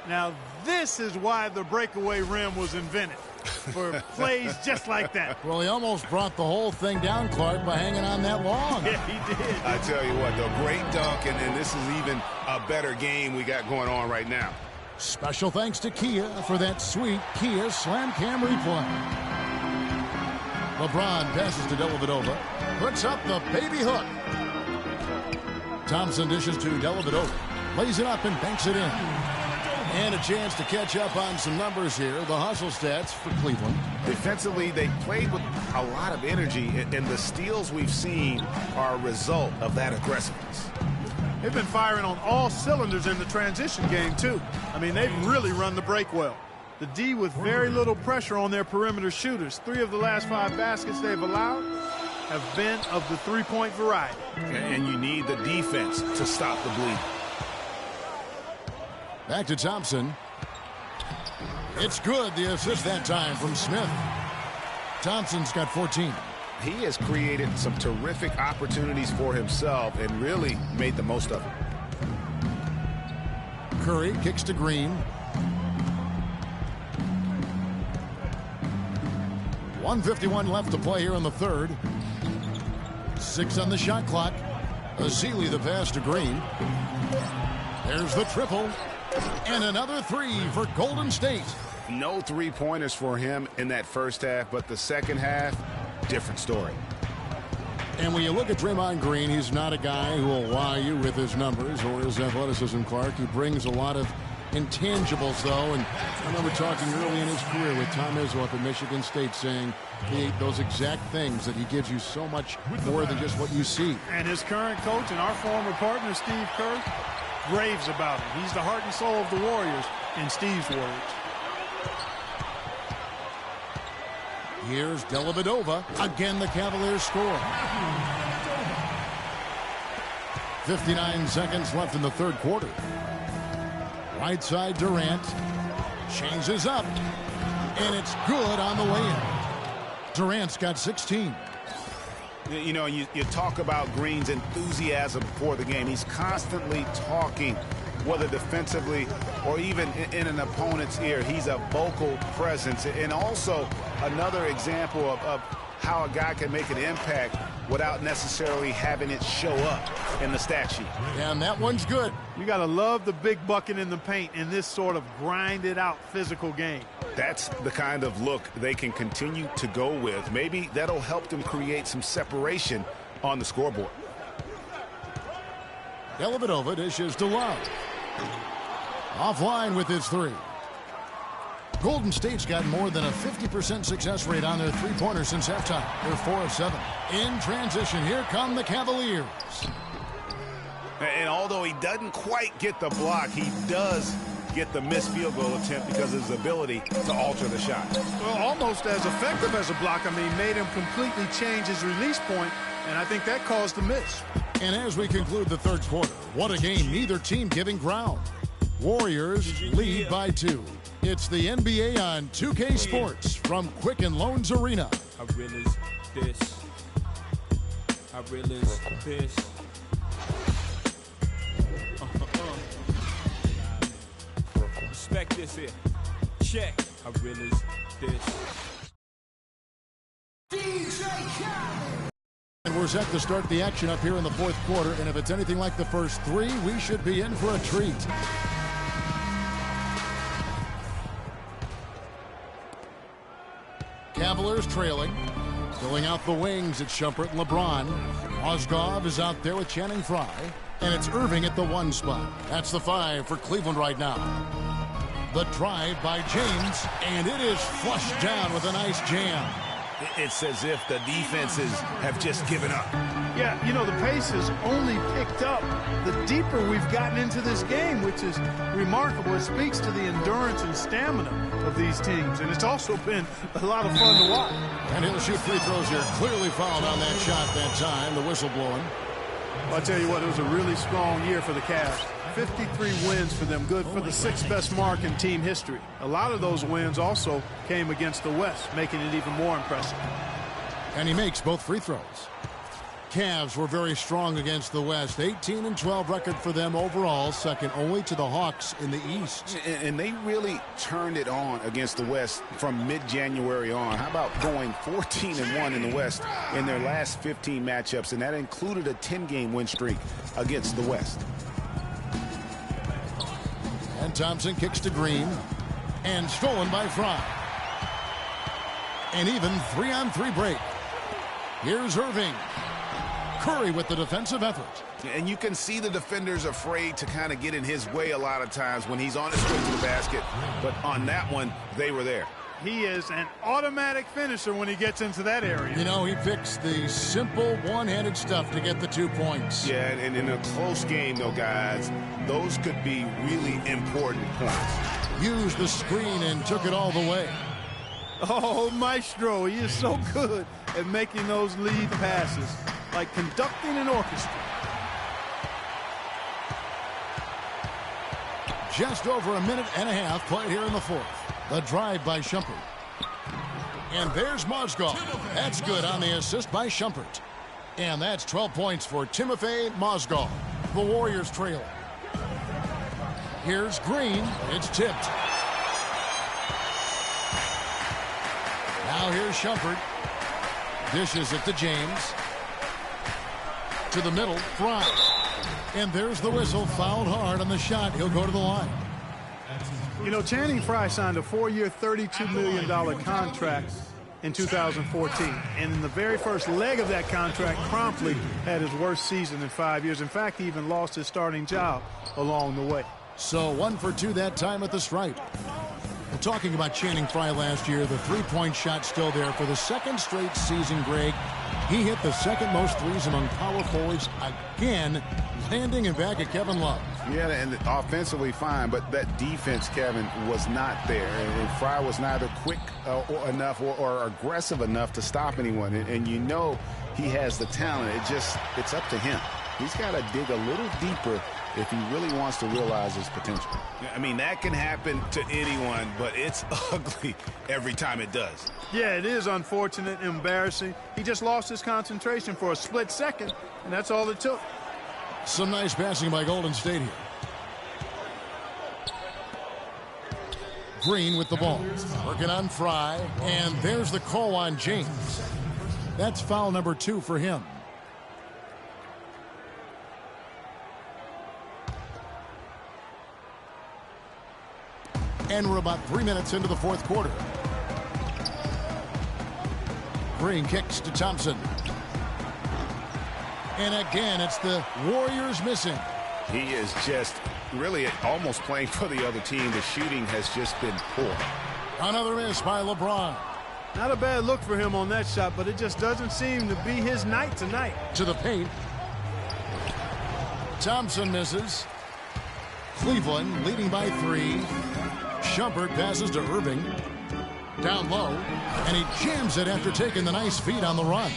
Now, this is why the breakaway rim was invented, for plays just like that. Well, he almost brought the whole thing down, Clark, by hanging on that long. Yeah, he did. I tell you what, though, great dunk, and this is even a better game we got going on right now. Special thanks to Kia for that sweet Kia Slam Cam replay. LeBron passes to Dellavedova, puts up the baby hook. Thompson dishes to Dellavedova, lays it up and banks it in. And a chance to catch up on some numbers here. The hustle stats for Cleveland. Defensively, they played with a lot of energy, and the steals we've seen are a result of that aggressiveness. They've been firing on all cylinders in the transition game, too. I mean, they've really run the break well. The D with very little pressure on their perimeter shooters. 3 of the last 5 baskets they've allowed have been of the three-point variety. And you need the defense to stop the bleed. Back to Thompson. It's good, the assist that time from Smith. Thompson's got 14. He has created some terrific opportunities for himself and really made the most of it. Curry kicks to Green. 1:51 left to play here in the third. 6 on the shot clock. Azili the pass to Green. There's the triple. And another 3 for Golden State. No three-pointers for him in that first half, but the second half, different story. And when you look at Draymond Green, he's not a guy who will wow you with his numbers or his athleticism, Clark. He brings a lot of intangibles, though. And I remember talking early in his career with Tom Izzo up at Michigan State saying those exact things, that he gives you so much more than just what you see. And his current coach and our former partner, Steve Kerr, raves about him. He's the heart and soul of the Warriors, in Steve's words. Here's Dellavedova. Again, the Cavaliers score. 59 seconds left in the third quarter. Right side, Durant. Changes up. And it's good on the way in. Durant's got 16. You talk about Green's enthusiasm before the game. He's constantly talking, whether defensively or even in an opponent's ear. He's a vocal presence. And also another example of how a guy can make an impact without necessarily having it show up in the stat sheet. And that one's good. You got to love the big bucket in the paint in this sort of grinded-out physical game. That's the kind of look they can continue to go with. Maybe that'll help them create some separation on the scoreboard. Dellavedova dishes to Love. Offline with his 3. Golden State's got more than a 50% success rate on their three-pointers since halftime. They're 4 of 7. In transition, here come the Cavaliers. And although he doesn't quite get the block, he does get the missed field goal attempt because of his ability to alter the shot. Well, almost as effective as a block. I mean, made him completely change his release point, and I think that caused the miss. And as we conclude the third quarter, what a game, neither team giving ground. Warriors lead by 2. It's the NBA on 2K Sports from Quicken Loans Arena. I realize this. I realize this. Respect this here. Check. I realize this. And we're set to start the action up here in the fourth quarter. And if it's anything like the first 3, we should be in for a treat. Cavaliers trailing. Filling out the wings, it's Shumpert and LeBron. Mozgov is out there with Channing Frye. And it's Irving at the 1 spot. That's the 5 for Cleveland right now. The drive by James, and it is flushed down with a nice jam. It's as if the defenses have just given up. Yeah, you know, the pace has only picked up the deeper we've gotten into this game, which is remarkable. It speaks to the endurance and stamina of these teams, and it's also been a lot of fun to watch. And he'll shoot free throws here. Clearly fouled on that shot that time. The whistle blowing. Well, I'll tell you what, it was a really strong year for the Cavs. 53 wins for them, good for the 6th best mark in team history. A lot of those wins also came against the West, making it even more impressive. And he makes both free throws. Cavs were very strong against the West. 18-12 record for them overall, second only to the Hawks in the East. And they really turned it on against the West from mid-January on. How about going 14-1 in the West in their last 15 matchups, and that included a 10-game win streak against the West. And Thompson kicks to Green, and stolen by Frye. An even 3-on-3 break. Here's Irving. Curry with the defensive effort. And you can see the defenders afraid to kind of get in his way a lot of times when he's on his way to the basket. But on that one, they were there. He is an automatic finisher when he gets into that area. You know, he picks the simple one-handed stuff to get the 2 points. Yeah, and in a close game, though, guys, those could be really important points. Used the screen and took it all the way. Oh, Maestro, he is so good at making those lead passes, like conducting an orchestra. Just over a minute and a half played here in the 4th. The drive by Shumpert. And there's Mozgov. That's good on the assist by Shumpert. And that's 12 points for Timofey Mozgov. The Warriors trailing. Here's Green. It's tipped. Now here's Shumpert. Dishes it to James. To the middle, Frye. And there's the whistle. Fouled hard on the shot. He'll go to the line. You know, Channing Frye signed a 4-year, $32 million contract in 2014. And in the very first leg of that contract, promptly had his worst season in 5 years. In fact, he even lost his starting job along the way. So 1 for 2 that time at the stripe. Well, talking about Channing Frye last year, the three-point shot still there for the 2nd straight season, Greg. He hit the 2nd most threes among power forwards again, landing and back at Kevin Love. Yeah, and offensively fine, but that defense, Kevin, was not there. And Frye was neither quick enough or aggressive enough to stop anyone. And you know he has the talent. It's up to him. He's got to dig a little deeper if he really wants to realize his potential. I mean, that can happen to anyone, but it's ugly every time it does. Yeah, it is unfortunate, embarrassing. He just lost his concentration for a split second, and that's all it took. Some nice passing by Golden State here. Green with the ball. Working on Frye, and there's the call on James. That's foul number 2 for him. And we're about 3 minutes into the 4th quarter. Green kicks to Thompson. And again, it's the Warriors missing. He is just really almost playing for the other team. The shooting has just been poor. Another miss by LeBron. Not a bad look for him on that shot, but it just doesn't seem to be his night tonight. To the paint. Thompson misses. Cleveland leading by 3. Shumpert passes to Irving. Down low. And he jams it after taking the nice feed on the run.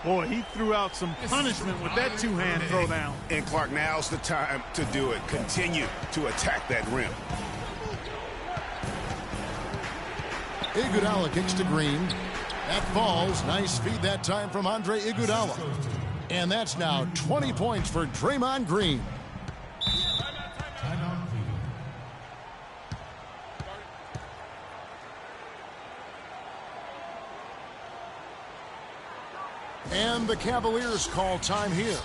Boy, he threw out some punishment with that two-hand throwdown. And Clark, now's the time to do it. Continue to attack that rim. Iguodala kicks to Green. That falls. Nice feed that time from Andre Iguodala. And that's now 20 points for Draymond Green. And the Cavaliers call time here.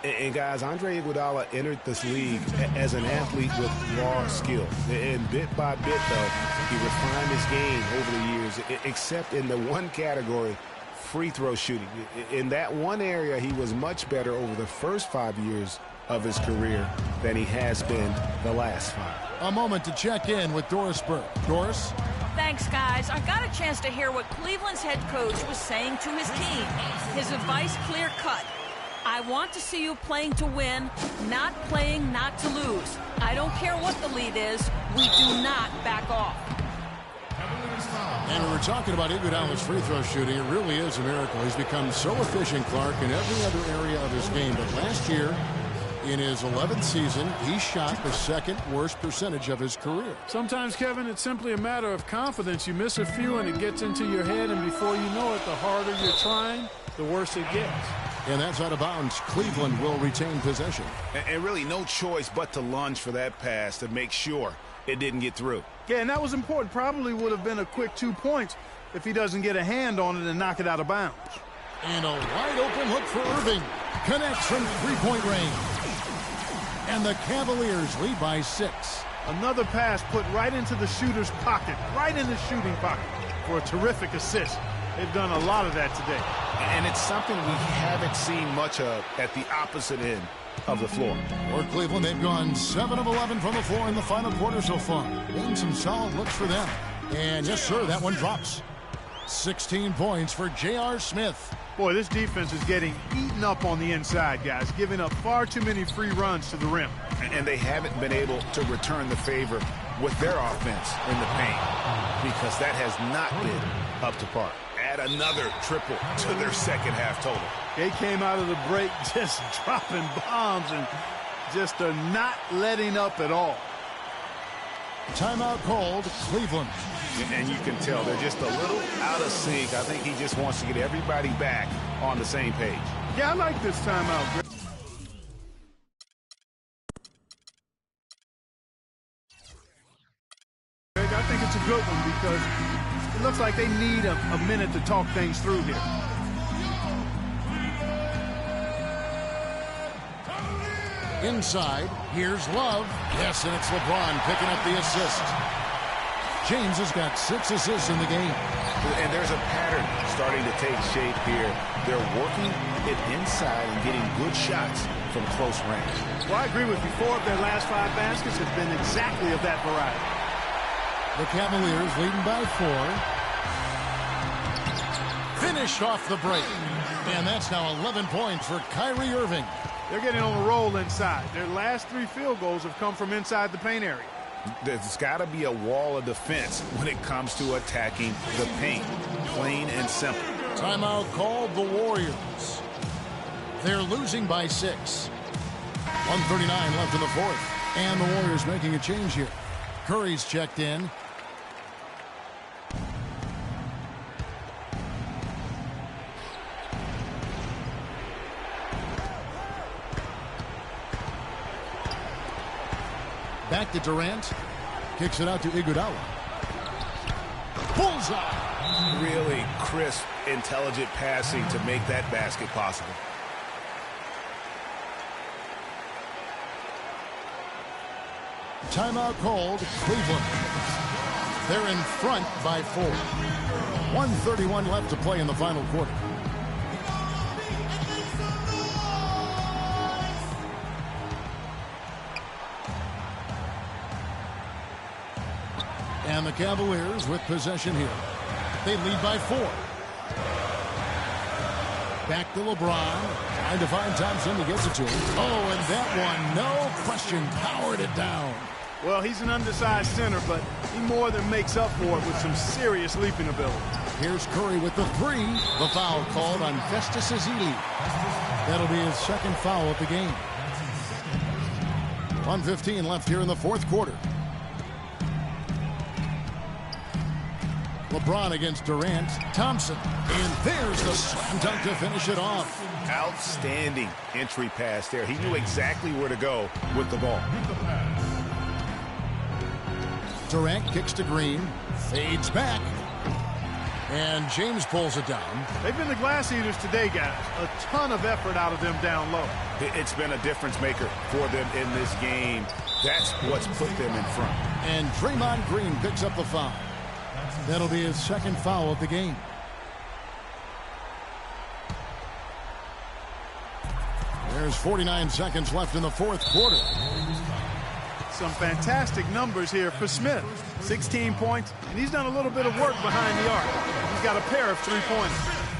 And guys, Andre Iguodala entered this league as an athlete with raw skill. And bit by bit, though, He refined his game over the years, except in the one category, free throw shooting. In that one area, he was much better over the first 5 years of his career than he has been the last 5. A moment to check in with Doris Burke. Doris? Thanks, guys. I got a chance to hear what Cleveland's head coach was saying to his team. His advice clear-cut. I want to see you playing to win, not playing not to lose. I don't care what the lead is. We do not back off. And we were talking about Iguodala's free throw shooting. It really is a miracle. He's become so efficient, Clark, in every other area of his game. But last year, in his 11th season, he shot the second worst percentage of his career. Sometimes, Kevin, it's simply a matter of confidence. You miss a few and it gets into your head, and before you know it, the harder you're trying, the worse it gets. And that's out of bounds. Cleveland will retain possession. And really no choice but to lunge for that pass to make sure it didn't get through. Yeah, and that was important. Probably would have been a quick 2 points if he doesn't get a hand on it and knock it out of bounds. And a wide open look for Irving. Connects from three-point range. And the Cavaliers lead by 6. Another pass put right into the shooter's pocket, right in the shooting pocket for a terrific assist. They've done a lot of that today. And it's something we haven't seen much of at the opposite end of the floor. For Cleveland, they've gone 7 of 11 from the floor in the final quarter so far. Been some solid looks for them. And yes, sir, that one drops. 16 points for J.R. Smith. Boy, this defense is getting eaten up on the inside, guys, giving up far too many free runs to the rim. And they haven't been able to return the favor with their offense in the paint because that has not been up to par. Add another triple to their second half total. They came out of the break just dropping bombs and just are not letting up at all. Timeout called, Cleveland. And you can tell they're just a little out of sync. I think he just wants to get everybody back on the same page. Yeah, I like this timeout, Greg. I think it's a good one because it looks like they need a minute to talk things through here. Inside, here's Love. Yes, and it's LeBron picking up the assist. James has got 6 assists in the game. And there's a pattern starting to take shape here. They're working it inside and getting good shots from close range. Well, I agree with you. 4 of their last 5 baskets have been exactly of that variety. The Cavaliers leading by 4. Finished off the break. And that's now 11 points for Kyrie Irving. They're getting on a roll inside. Their last 3 field goals have come from inside the paint area. There's got to be a wall of defense when it comes to attacking the paint. Plain and simple. Timeout called the Warriors. They're losing by 6. 1:39 left in the fourth. And the Warriors making a change here. Curry's checked in. Back to Durant. Kicks it out to Iguodala. Bullseye. Really crisp, intelligent passing to make that basket possible. Timeout called, Cleveland. They're in front by 4. 1:31 left to play in the final quarter. And the Cavaliers with possession here. They lead by 4. Back to LeBron. Trying to find Thompson to get it to him. Oh, and that one, no question, powered it down. Well, he's an undersized center, but he more than makes up for it with some serious leaping ability. Here's Curry with the 3. The foul called on Festus Ezeli. That'll be his second foul of the game. 1:15 left here in the fourth quarter. LeBron against Durant. Thompson. And there's the slam dunk to finish it off. Outstanding entry pass there. He knew exactly where to go with the ball. Durant kicks to Green. Fades back. And James pulls it down. They've been the glass eaters today, guys. A ton of effort out of them down low. It's been a difference maker for them in this game. That's what's put them in front. And Draymond Green picks up the foul. That'll be his second foul of the game. There's 49 seconds left in the fourth quarter. Some fantastic numbers here for Smith. 16 points, and he's done a little bit of work behind the arc. He's got a pair of three-pointers.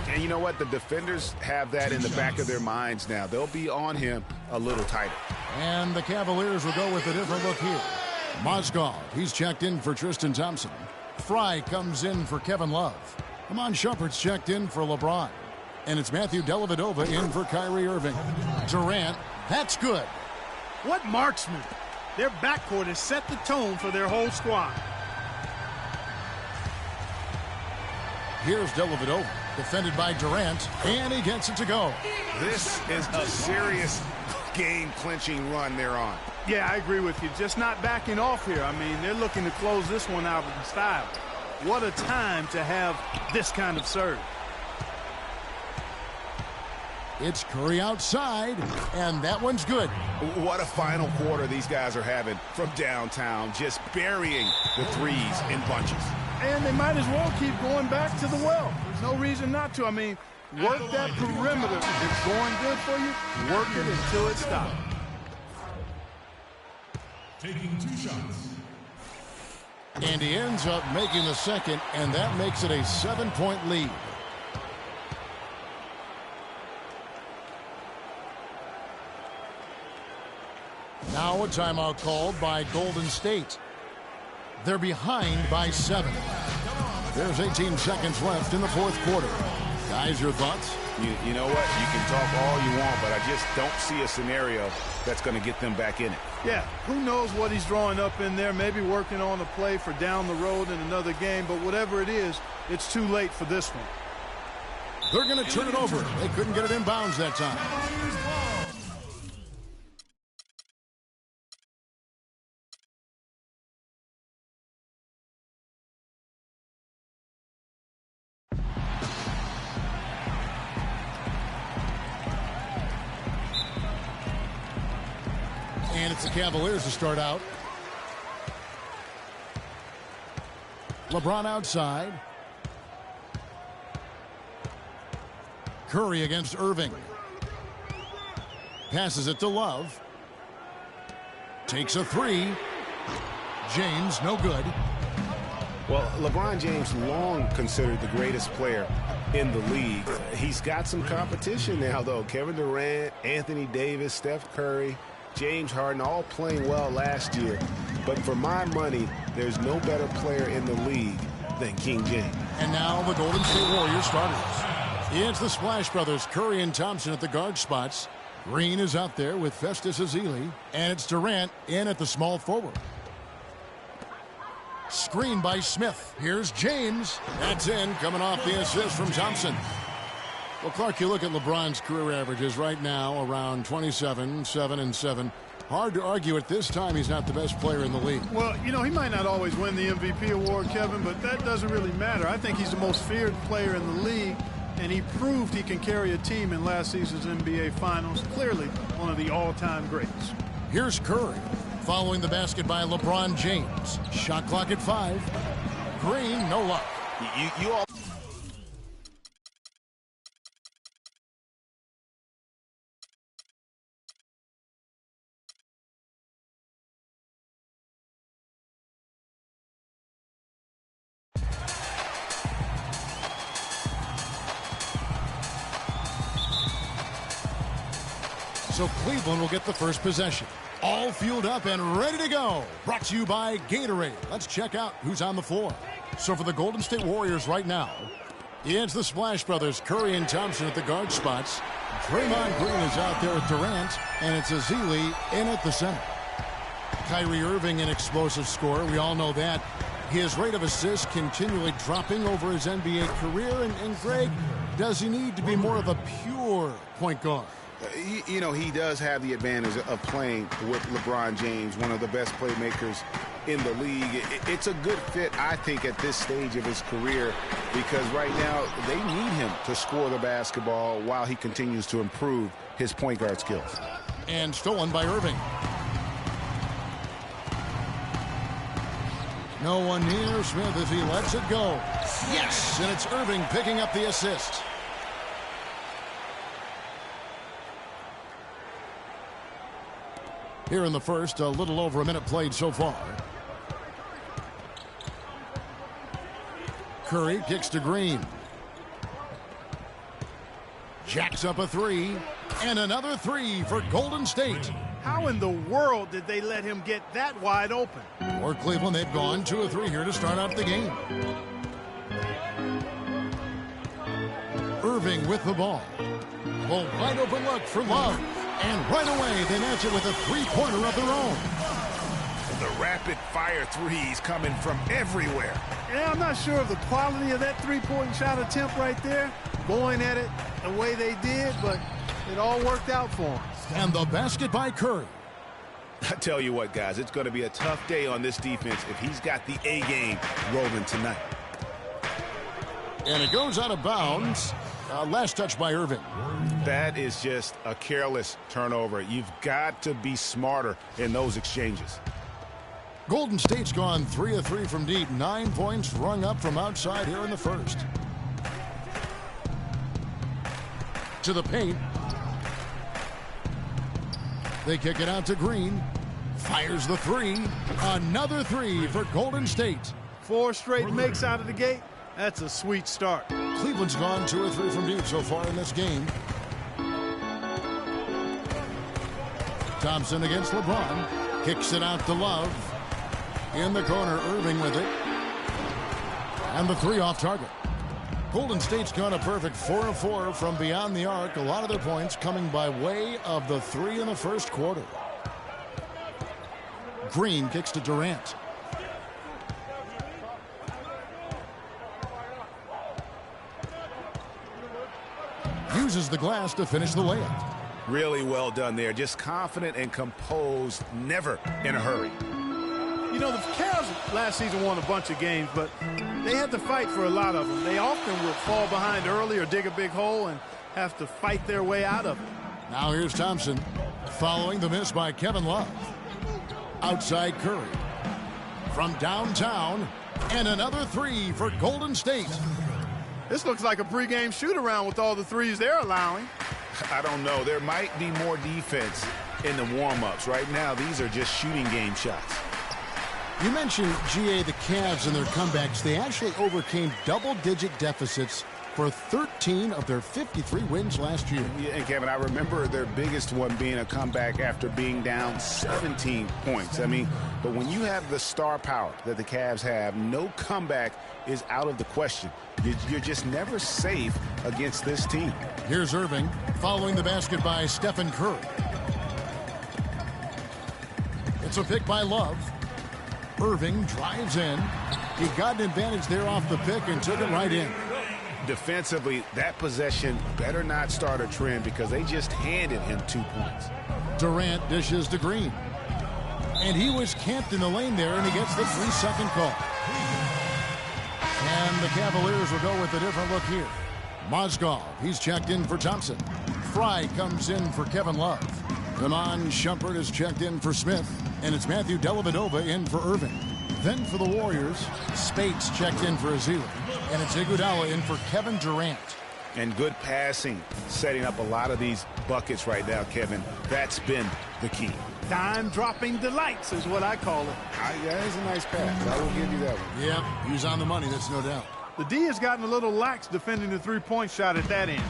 And you know what? The defenders have that in the back of their minds now. They'll be on him a little tighter. And the Cavaliers will go with a different look here. Mozgov, he's checked in for Tristan Thompson. Fry comes in for Kevin Love. Amon Shumpert's checked in for LeBron. And it's Matthew Dellavedova in for Kyrie Irving. Durant, that's good. What marksman? Their backcourt has set the tone for their whole squad. Here's Dellavedova, defended by Durant, and he gets it to go. This is a serious game-clinching run they're on. Yeah, I agree with you. Just not backing off here. I mean, they're looking to close this one out in style. What a time to have this kind of serve. It's Curry outside, and that one's good. What a final quarter these guys are having from downtown, just burying the threes in bunches. And they might as well keep going back to the well. There's no reason not to. I mean, work that perimeter. If it's going good for you, work it until it stops. Taking 2 shots. And he ends up making the second, and that makes it a 7-point lead. Now a timeout called by Golden State. They're behind by 7. There's 18 seconds left in the fourth quarter. Guys, your thoughts? You know what? You can talk all you want, but I just don't see a scenario that's going to get them back in it. Yeah, who knows what he's drawing up in there, maybe working on a play for down the road in another game, but whatever it is, it's too late for this one. They're going to turn it over. They couldn't get it in bounds that time. And it's the Cavaliers to start out. LeBron outside. Curry against Irving. Passes it to Love. Takes a 3. James, no good. Well, LeBron James long considered the greatest player in the league. He's got some competition now, though. Kevin Durant, Anthony Davis, Steph Curry, James Harden, all playing well last year. But for my money, there's no better player in the league than King James. And now the Golden State Warriors starters. It's the Splash Brothers, Curry and Thompson at the guard spots. Green is out there with Festus Ezeli. And it's Durant in at the small forward. Screen by Smith. Here's James. That's in, coming off the assist from Thompson. Well, Clark, you look at LeBron's career averages right now, around 27, 7 and 7. Hard to argue at this time he's not the best player in the league. Well, you know, he might not always win the MVP award, Kevin, but that doesn't really matter. I think he's the most feared player in the league, and he proved he can carry a team in last season's NBA Finals. Clearly one of the all-time greats. Here's Curry, following the basket by LeBron James. Shot clock at 5. Green, no luck. You all... So Cleveland will get the first possession. All fueled up and ready to go. Brought to you by Gatorade. Let's check out who's on the floor. So for the Golden State Warriors right now, it's the Splash Brothers, Curry and Thompson at the guard spots. Draymond Green is out there at Durant, and it's Ezeli in at the center. Kyrie Irving, an explosive scorer. We all know that. His rate of assists continually dropping over his NBA career. And Greg, does he need to be more of a pure point guard? You know, he does have the advantage of playing with LeBron James, one of the best playmakers in the league. It's a good fit, I think, at this stage of his career, because right now they need him to score the basketball while he continues to improve his point guard skills. And stolen by Irving. No one near Smith as he lets it go. Yes, and it's Irving picking up the assist. Here in the first, a little over a minute played so far. Curry kicks to Green. Jacks up a three, and another three for Golden State. How in the world did they let him get that wide open? For Cleveland, they've gone 2 of 3 here to start out the game. Irving with the ball. A wide open look for Love. And right away, they match it with a three-pointer of their own. The rapid-fire threes coming from everywhere. Yeah, I'm not sure of the quality of that three-point shot attempt right there, going at it the way they did, but it all worked out for them. And the basket by Curry. I tell you what, guys, it's going to be a tough day on this defense if he's got the A game rolling tonight. And it goes out of bounds. Last touch by Irving. That is just a careless turnover. You've got to be smarter in those exchanges. Golden State's gone 3 of 3 from deep. 9 points rung up from outside here in the first. To the paint. They kick it out to Green. Fires the three. Another three for Golden State. 4 straight makes out of the gate. That's a sweet start. Cleveland's gone 2 or 3 from deep so far in this game. Thompson against LeBron. Kicks it out to Love. In the corner, Irving with it. And the three off target. Golden State's gone a perfect 4 of 4 from beyond the arc. A lot of their points coming by way of the three in the first quarter. Green kicks to Durant. Uses the glass to finish the layup. Really well done there. Just confident and composed, never in a hurry. You know, the Cavs last season won a bunch of games, but they had to fight for a lot of them. They often would fall behind early or dig a big hole and have to fight their way out of it. Now here's Thompson following the miss by Kevin Love. Outside Curry. From downtown, and another three for Golden State. This looks like a pregame shoot-around with all the threes they're allowing. I don't know. There might be more defense in the warm-ups. Right now, these are just shooting game shots. You mentioned, GA, the Cavs and their comebacks. They actually overcame double-digit deficits for 13 of their 53 wins last year. Yeah, and Kevin, I remember their biggest one being a comeback after being down 17 points. I mean, but when you have the star power that the Cavs have, no comeback is out of the question. You're just never safe against this team. Here's Irving following the basket by Stephen Curry. It's a pick by Love. Irving drives in. He got an advantage there off the pick and took it right in. Defensively, that possession better not start a trend because they just handed him 2 points. Durant dishes to Green. And he was camped in the lane there, and he gets the 3-second call. And the Cavaliers will go with a different look here. Mozgov, he's checked in for Thompson. Fry comes in for Kevin Love. Iman Shumpert is checked in for Smith. And it's Matthew Dellavedova in for Irving. Then for the Warriors, Spates checked in for Azili. And it's Iguodala in for Kevin Durant. And good passing, setting up a lot of these buckets right now, Kevin. That's been the key. Dime-dropping delights is what I call it. That is a nice pass. I will give you that one. Yeah, he's on the money, that's no doubt. The D has gotten a little lax defending the three-point shot at that end.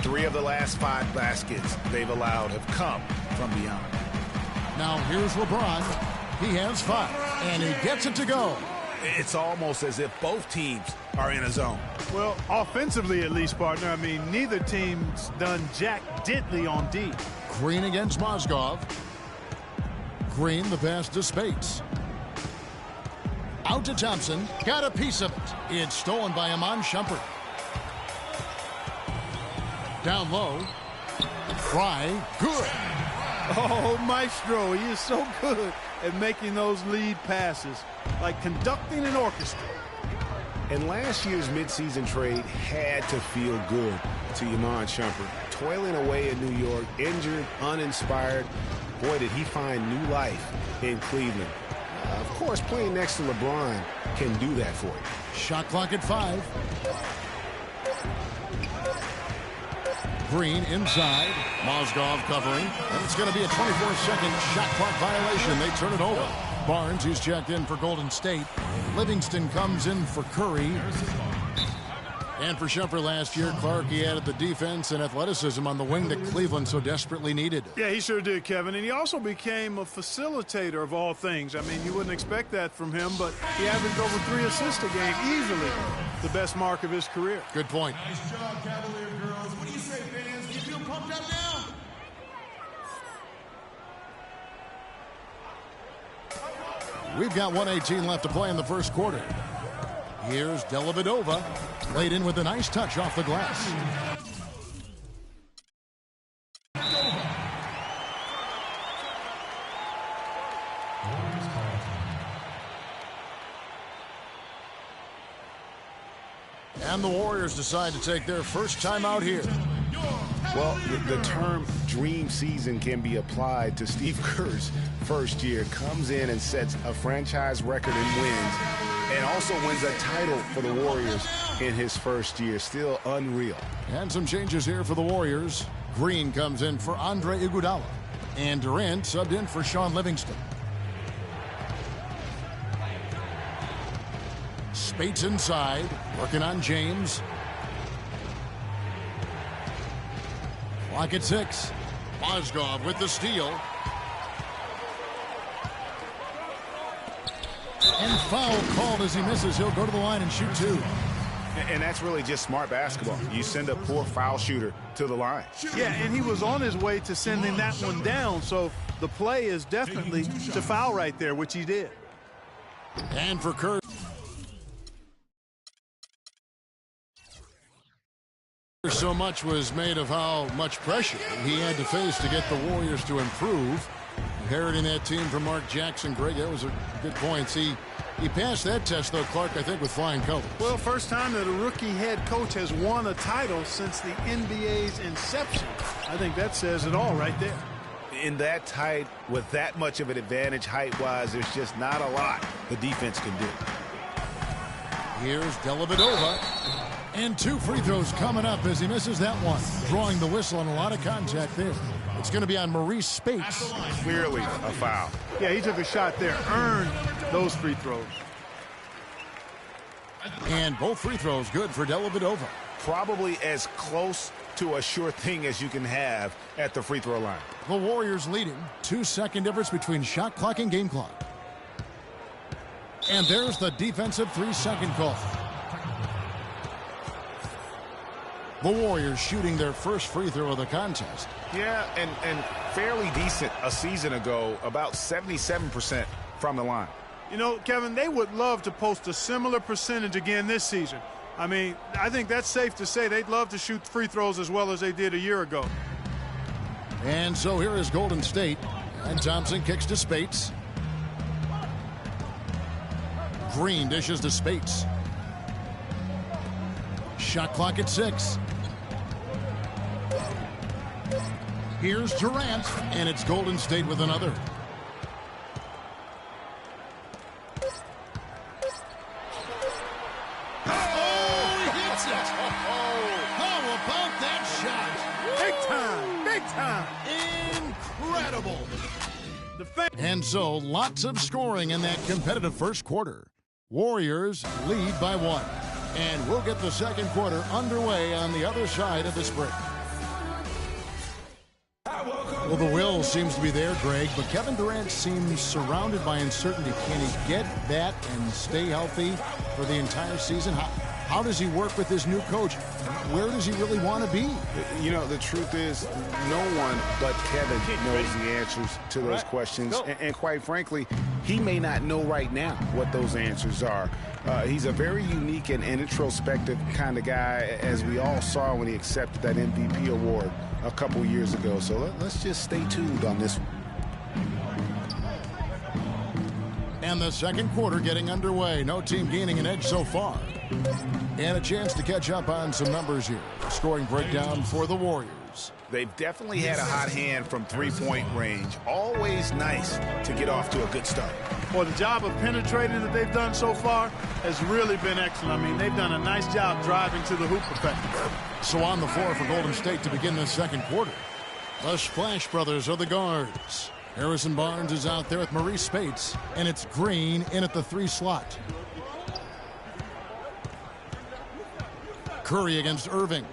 3 of the last 5 baskets they've allowed have come from beyond. Now here's LeBron. He has 5, and he gets it to go. It's almost as if both teams are in a zone. Well, offensively at least, partner. I mean, neither team's done jack diddly on D. Green against Mozgov. Green, the pass to Spates. Out to Thompson. Got a piece of it. It's stolen by Iman Shumpert. Down low. Fry. Good. Oh, Maestro, he is so good at making those lead passes, like conducting an orchestra. And last year's midseason trade had to feel good to Iman Shumpert. Toiling away in New York, injured, uninspired. Boy, did he find new life in Cleveland. Of course, playing next to LeBron can do that for you. Shot clock at 5. Green inside. Mozgov covering. And it's going to be a 24-second shot clock violation. They turn it over. Barnes, who's checked in for Golden State. Livingston comes in for Curry. And for Shumpert last year, Clark, he added the defense and athleticism on the wing that Cleveland so desperately needed. Yeah, he sure did, Kevin. And he also became a facilitator of all things. I mean, you wouldn't expect that from him, but he averaged over 3 assists a game, easily the best mark of his career. Good point. Nice job, Cavalier girls. What do you say, fans? Do you feel pumped up now? We've got 1:18 left to play in the first quarter. Here's Dellavedova, laid in with a nice touch off the glass. And the Warriors decide to take their first time out here. Well, the term dream season can be applied to Steve Kerr's first year. Comes in and sets a franchise record in wins, and also wins a title for the Warriors in his first year. Still unreal. And some changes here for the Warriors. Green comes in for Andre Iguodala, and Durant subbed in for Sean Livingston. Spates inside, working on James. Clock at 6. Mozgov with the steal. And foul called as he misses. He'll go to the line and shoot 2. And that's really just smart basketball. You send a poor foul shooter to the line. Yeah, and he was on his way to sending that one down, so the play is definitely to foul right there, which he did. And for Kerr. So much was made of how much pressure he had to face to get the Warriors to improve. Inheriting that team from Mark Jackson. Greg, that was a good point. See, he passed that test, though, Clark, I think, with flying colors. Well, first time that a rookie head coach has won a title since the NBA's inception. I think that says it all right there. In that tight, with that much of an advantage height-wise, there's just not a lot the defense can do. Here's Dellavedova. And 2 free throws coming up as he misses that one. Drawing the whistle on a lot of contact there. It's going to be on Maurice Spates. Clearly a foul. Yeah, he took a shot there. Earned those free throws. And both free throws good for Dellavedova. Probably as close to a sure thing as you can have at the free throw line. The Warriors leading. 2-second difference between shot clock and game clock. And there's the defensive 3-second call. The Warriors shooting their first free throw of the contest. Yeah, and fairly decent a season ago, about 77% from the line. You know, Kevin, they would love to post a similar percentage again this season. I mean, I think that's safe to say they'd love to shoot free throws as well as they did a year ago. And so here is Golden State. And Thompson kicks to Spates. Green dishes to Spates. Shot clock at 6. Here's Durant, and it's Golden State with another. Oh, he hits it! How about that shot? Big time! Incredible! And so, lots of scoring in that competitive first quarter. Warriors lead by 1. And we'll get the second quarter underway on the other side of this break. Well, the will seems to be there, Greg, but Kevin Durant seems surrounded by uncertainty. Can he get that and stay healthy for the entire season? How does he work with his new coach? Where does he really want to be? You know, the truth is, no one but Kevin knows the answers to those questions. And quite frankly, he may not know right now what those answers are. He's a very unique and introspective kind of guy, as we all saw when he accepted that MVP award a couple years ago. So let's just stay tuned on this one. And the second quarter getting underway. No team gaining an edge so far. And a chance to catch up on some numbers here. Scoring breakdown for the Warriors. They've definitely had a hot hand from three-point range. Always nice to get off to a good start. Well, the job of penetrating that they've done so far has really been excellent. I mean, they've done a nice job driving to the hoop effectively. So on the floor for Golden State to begin the second quarter. The Splash Brothers are the guards. Harrison Barnes is out there with Maurice Spates, and it's Green in at the 3 slot. Curry against Irving.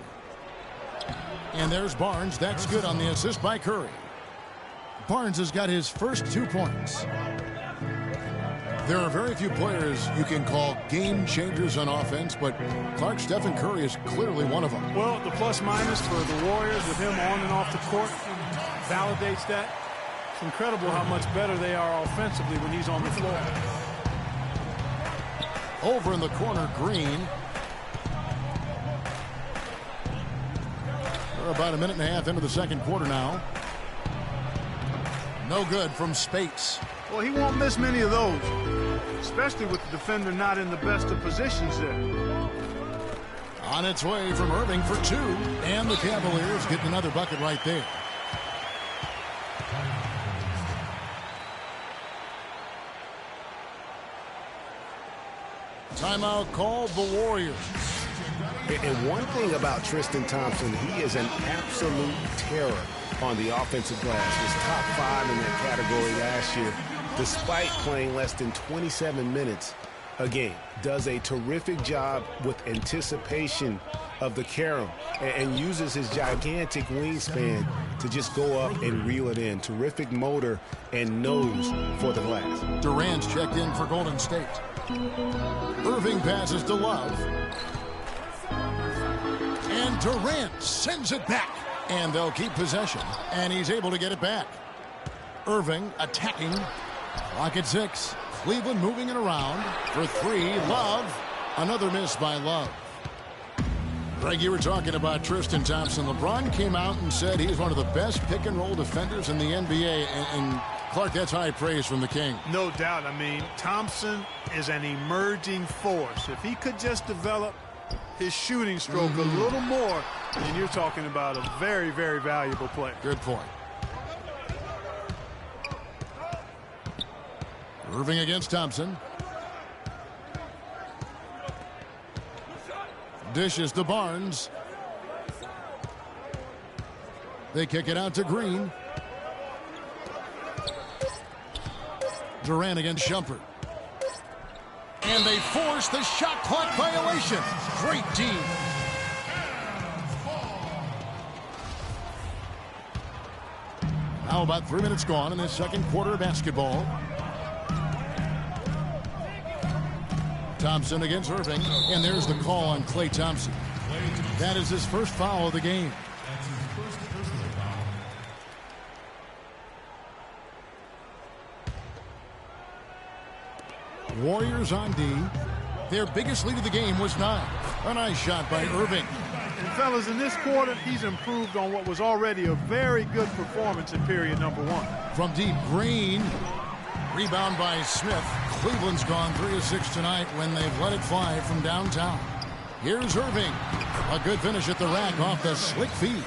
And there's Barnes. That's good on the assist by Curry. Barnes has got his first 2 points. There are very few players you can call game changers on offense, but Clark, Stephen Curry is clearly one of them. Well, the plus-minus for the Warriors with him on and off the court validates that. It's incredible how much better they are offensively when he's on the floor. Over in the corner, Green. We're about a minute and a half into the second quarter now. No good from Spates. Well, he won't miss many of those, especially with the defender not in the best of positions there. On its way from Irving for 2, and the Cavaliers getting another bucket right there. Timeout called the Warriors. And one thing about Tristan Thompson, he is an absolute terror on the offensive glass. Was top 5 in that category last year, despite playing less than 27 minutes a game. Does a terrific job with anticipation of the carom and uses his gigantic wingspan to just go up and reel it in. Terrific motor and nose for the glass. Durant's checked in for Golden State. Irving passes to Love. And Durant sends it back. And they'll keep possession. And he's able to get it back. Irving attacking. Clock at 6. Cleveland moving it around. For 3, Love. Another miss by Love. Greg, you were talking about Tristan Thompson. LeBron came out and said he's one of the best pick-and-roll defenders in the NBA. And Clark, that's high praise from the King. No doubt. I mean, Thompson is an emerging force. If he could just develop his shooting stroke a little more, then you're talking about a very, very valuable player. Good point. Irving against Thompson. Dishes to Barnes. They kick it out to Green. Durant against Shumpert. And they force the shot clock violation. Great D. Now about 3 minutes gone in this second quarter of basketball. Thompson against Irving, and there's the call on Klay Thompson. That is his first foul of the game. Warriors on D. Their biggest lead of the game was 9. A nice shot by Irving. And fellas, in this quarter, he's improved on what was already a very good performance in period number 1. From deep, Green. Rebound by Smith. Cleveland's gone 3 of 6 tonight when they've let it fly from downtown. Here's Irving. A good finish at the rack off the slick feed.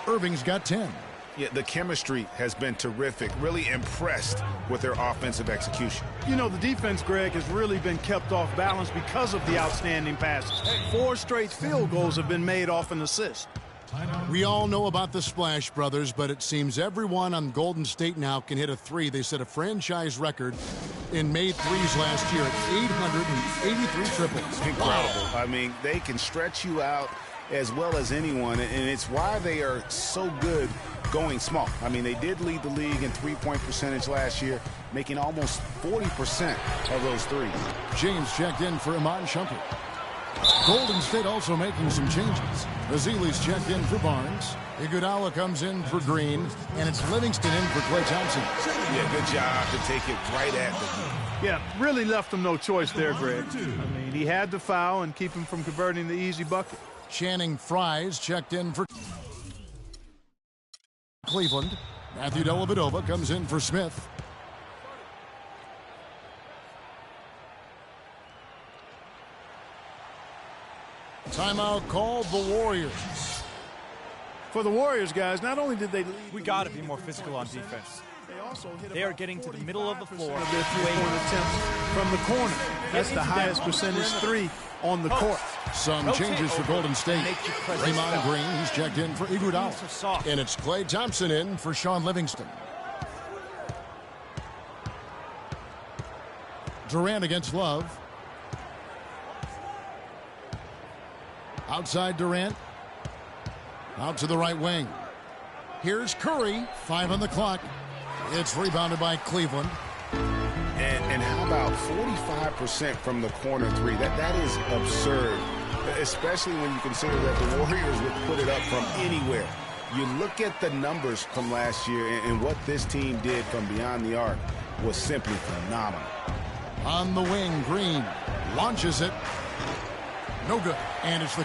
Irving's got 10. Yeah, the chemistry has been terrific. Really impressed with their offensive execution. You know, the defense, Greg, has really been kept off balance because of the outstanding passes. 4 straight field goals have been made off an assist. We all know about the Splash Brothers, but it seems everyone on Golden State now can hit a 3. They set a franchise record in made threes last year at 883 triples. Incredible. Wow. I mean, they can stretch you out as well as anyone, and it's why they are so good going small. I mean, they did lead the league in three-point percentage last year, making almost 40% of those threes. James checked in for Iman Shumpert. Golden State also making some changes. Azili's checked in for Barnes. Iguodala comes in for Green, and it's Livingston in for Klay Thompson. Yeah, good job to take it right at the Yeah, really left him no choice there, Greg. I mean, he had to foul and keep him from converting the easy bucket. Channing Frye's checked in for Cleveland. Matthew Dellavedova comes in for Smith. Timeout called the Warriors. For the Warriors, guys, not only did they lead, we got to be more physical on defense. They are getting to the middle of the floor. Of their three-point attempts from the corner. That's the highest percentage three on the court. Some changes for Golden State. Draymond Green, he's checked in for Iguodala. And it's Klay Thompson in for Sean Livingston. Durant against Love. Outside Durant. Out to the right wing. Here's Curry. 5 on the clock. It's rebounded by Cleveland. And how about 45% from the corner three? That is absurd, especially when you consider that the Warriors would put it up from anywhere. You look at the numbers from last year, and what this team did from beyond the arc was simply phenomenal. On the wing, Green launches it. No good. And it's the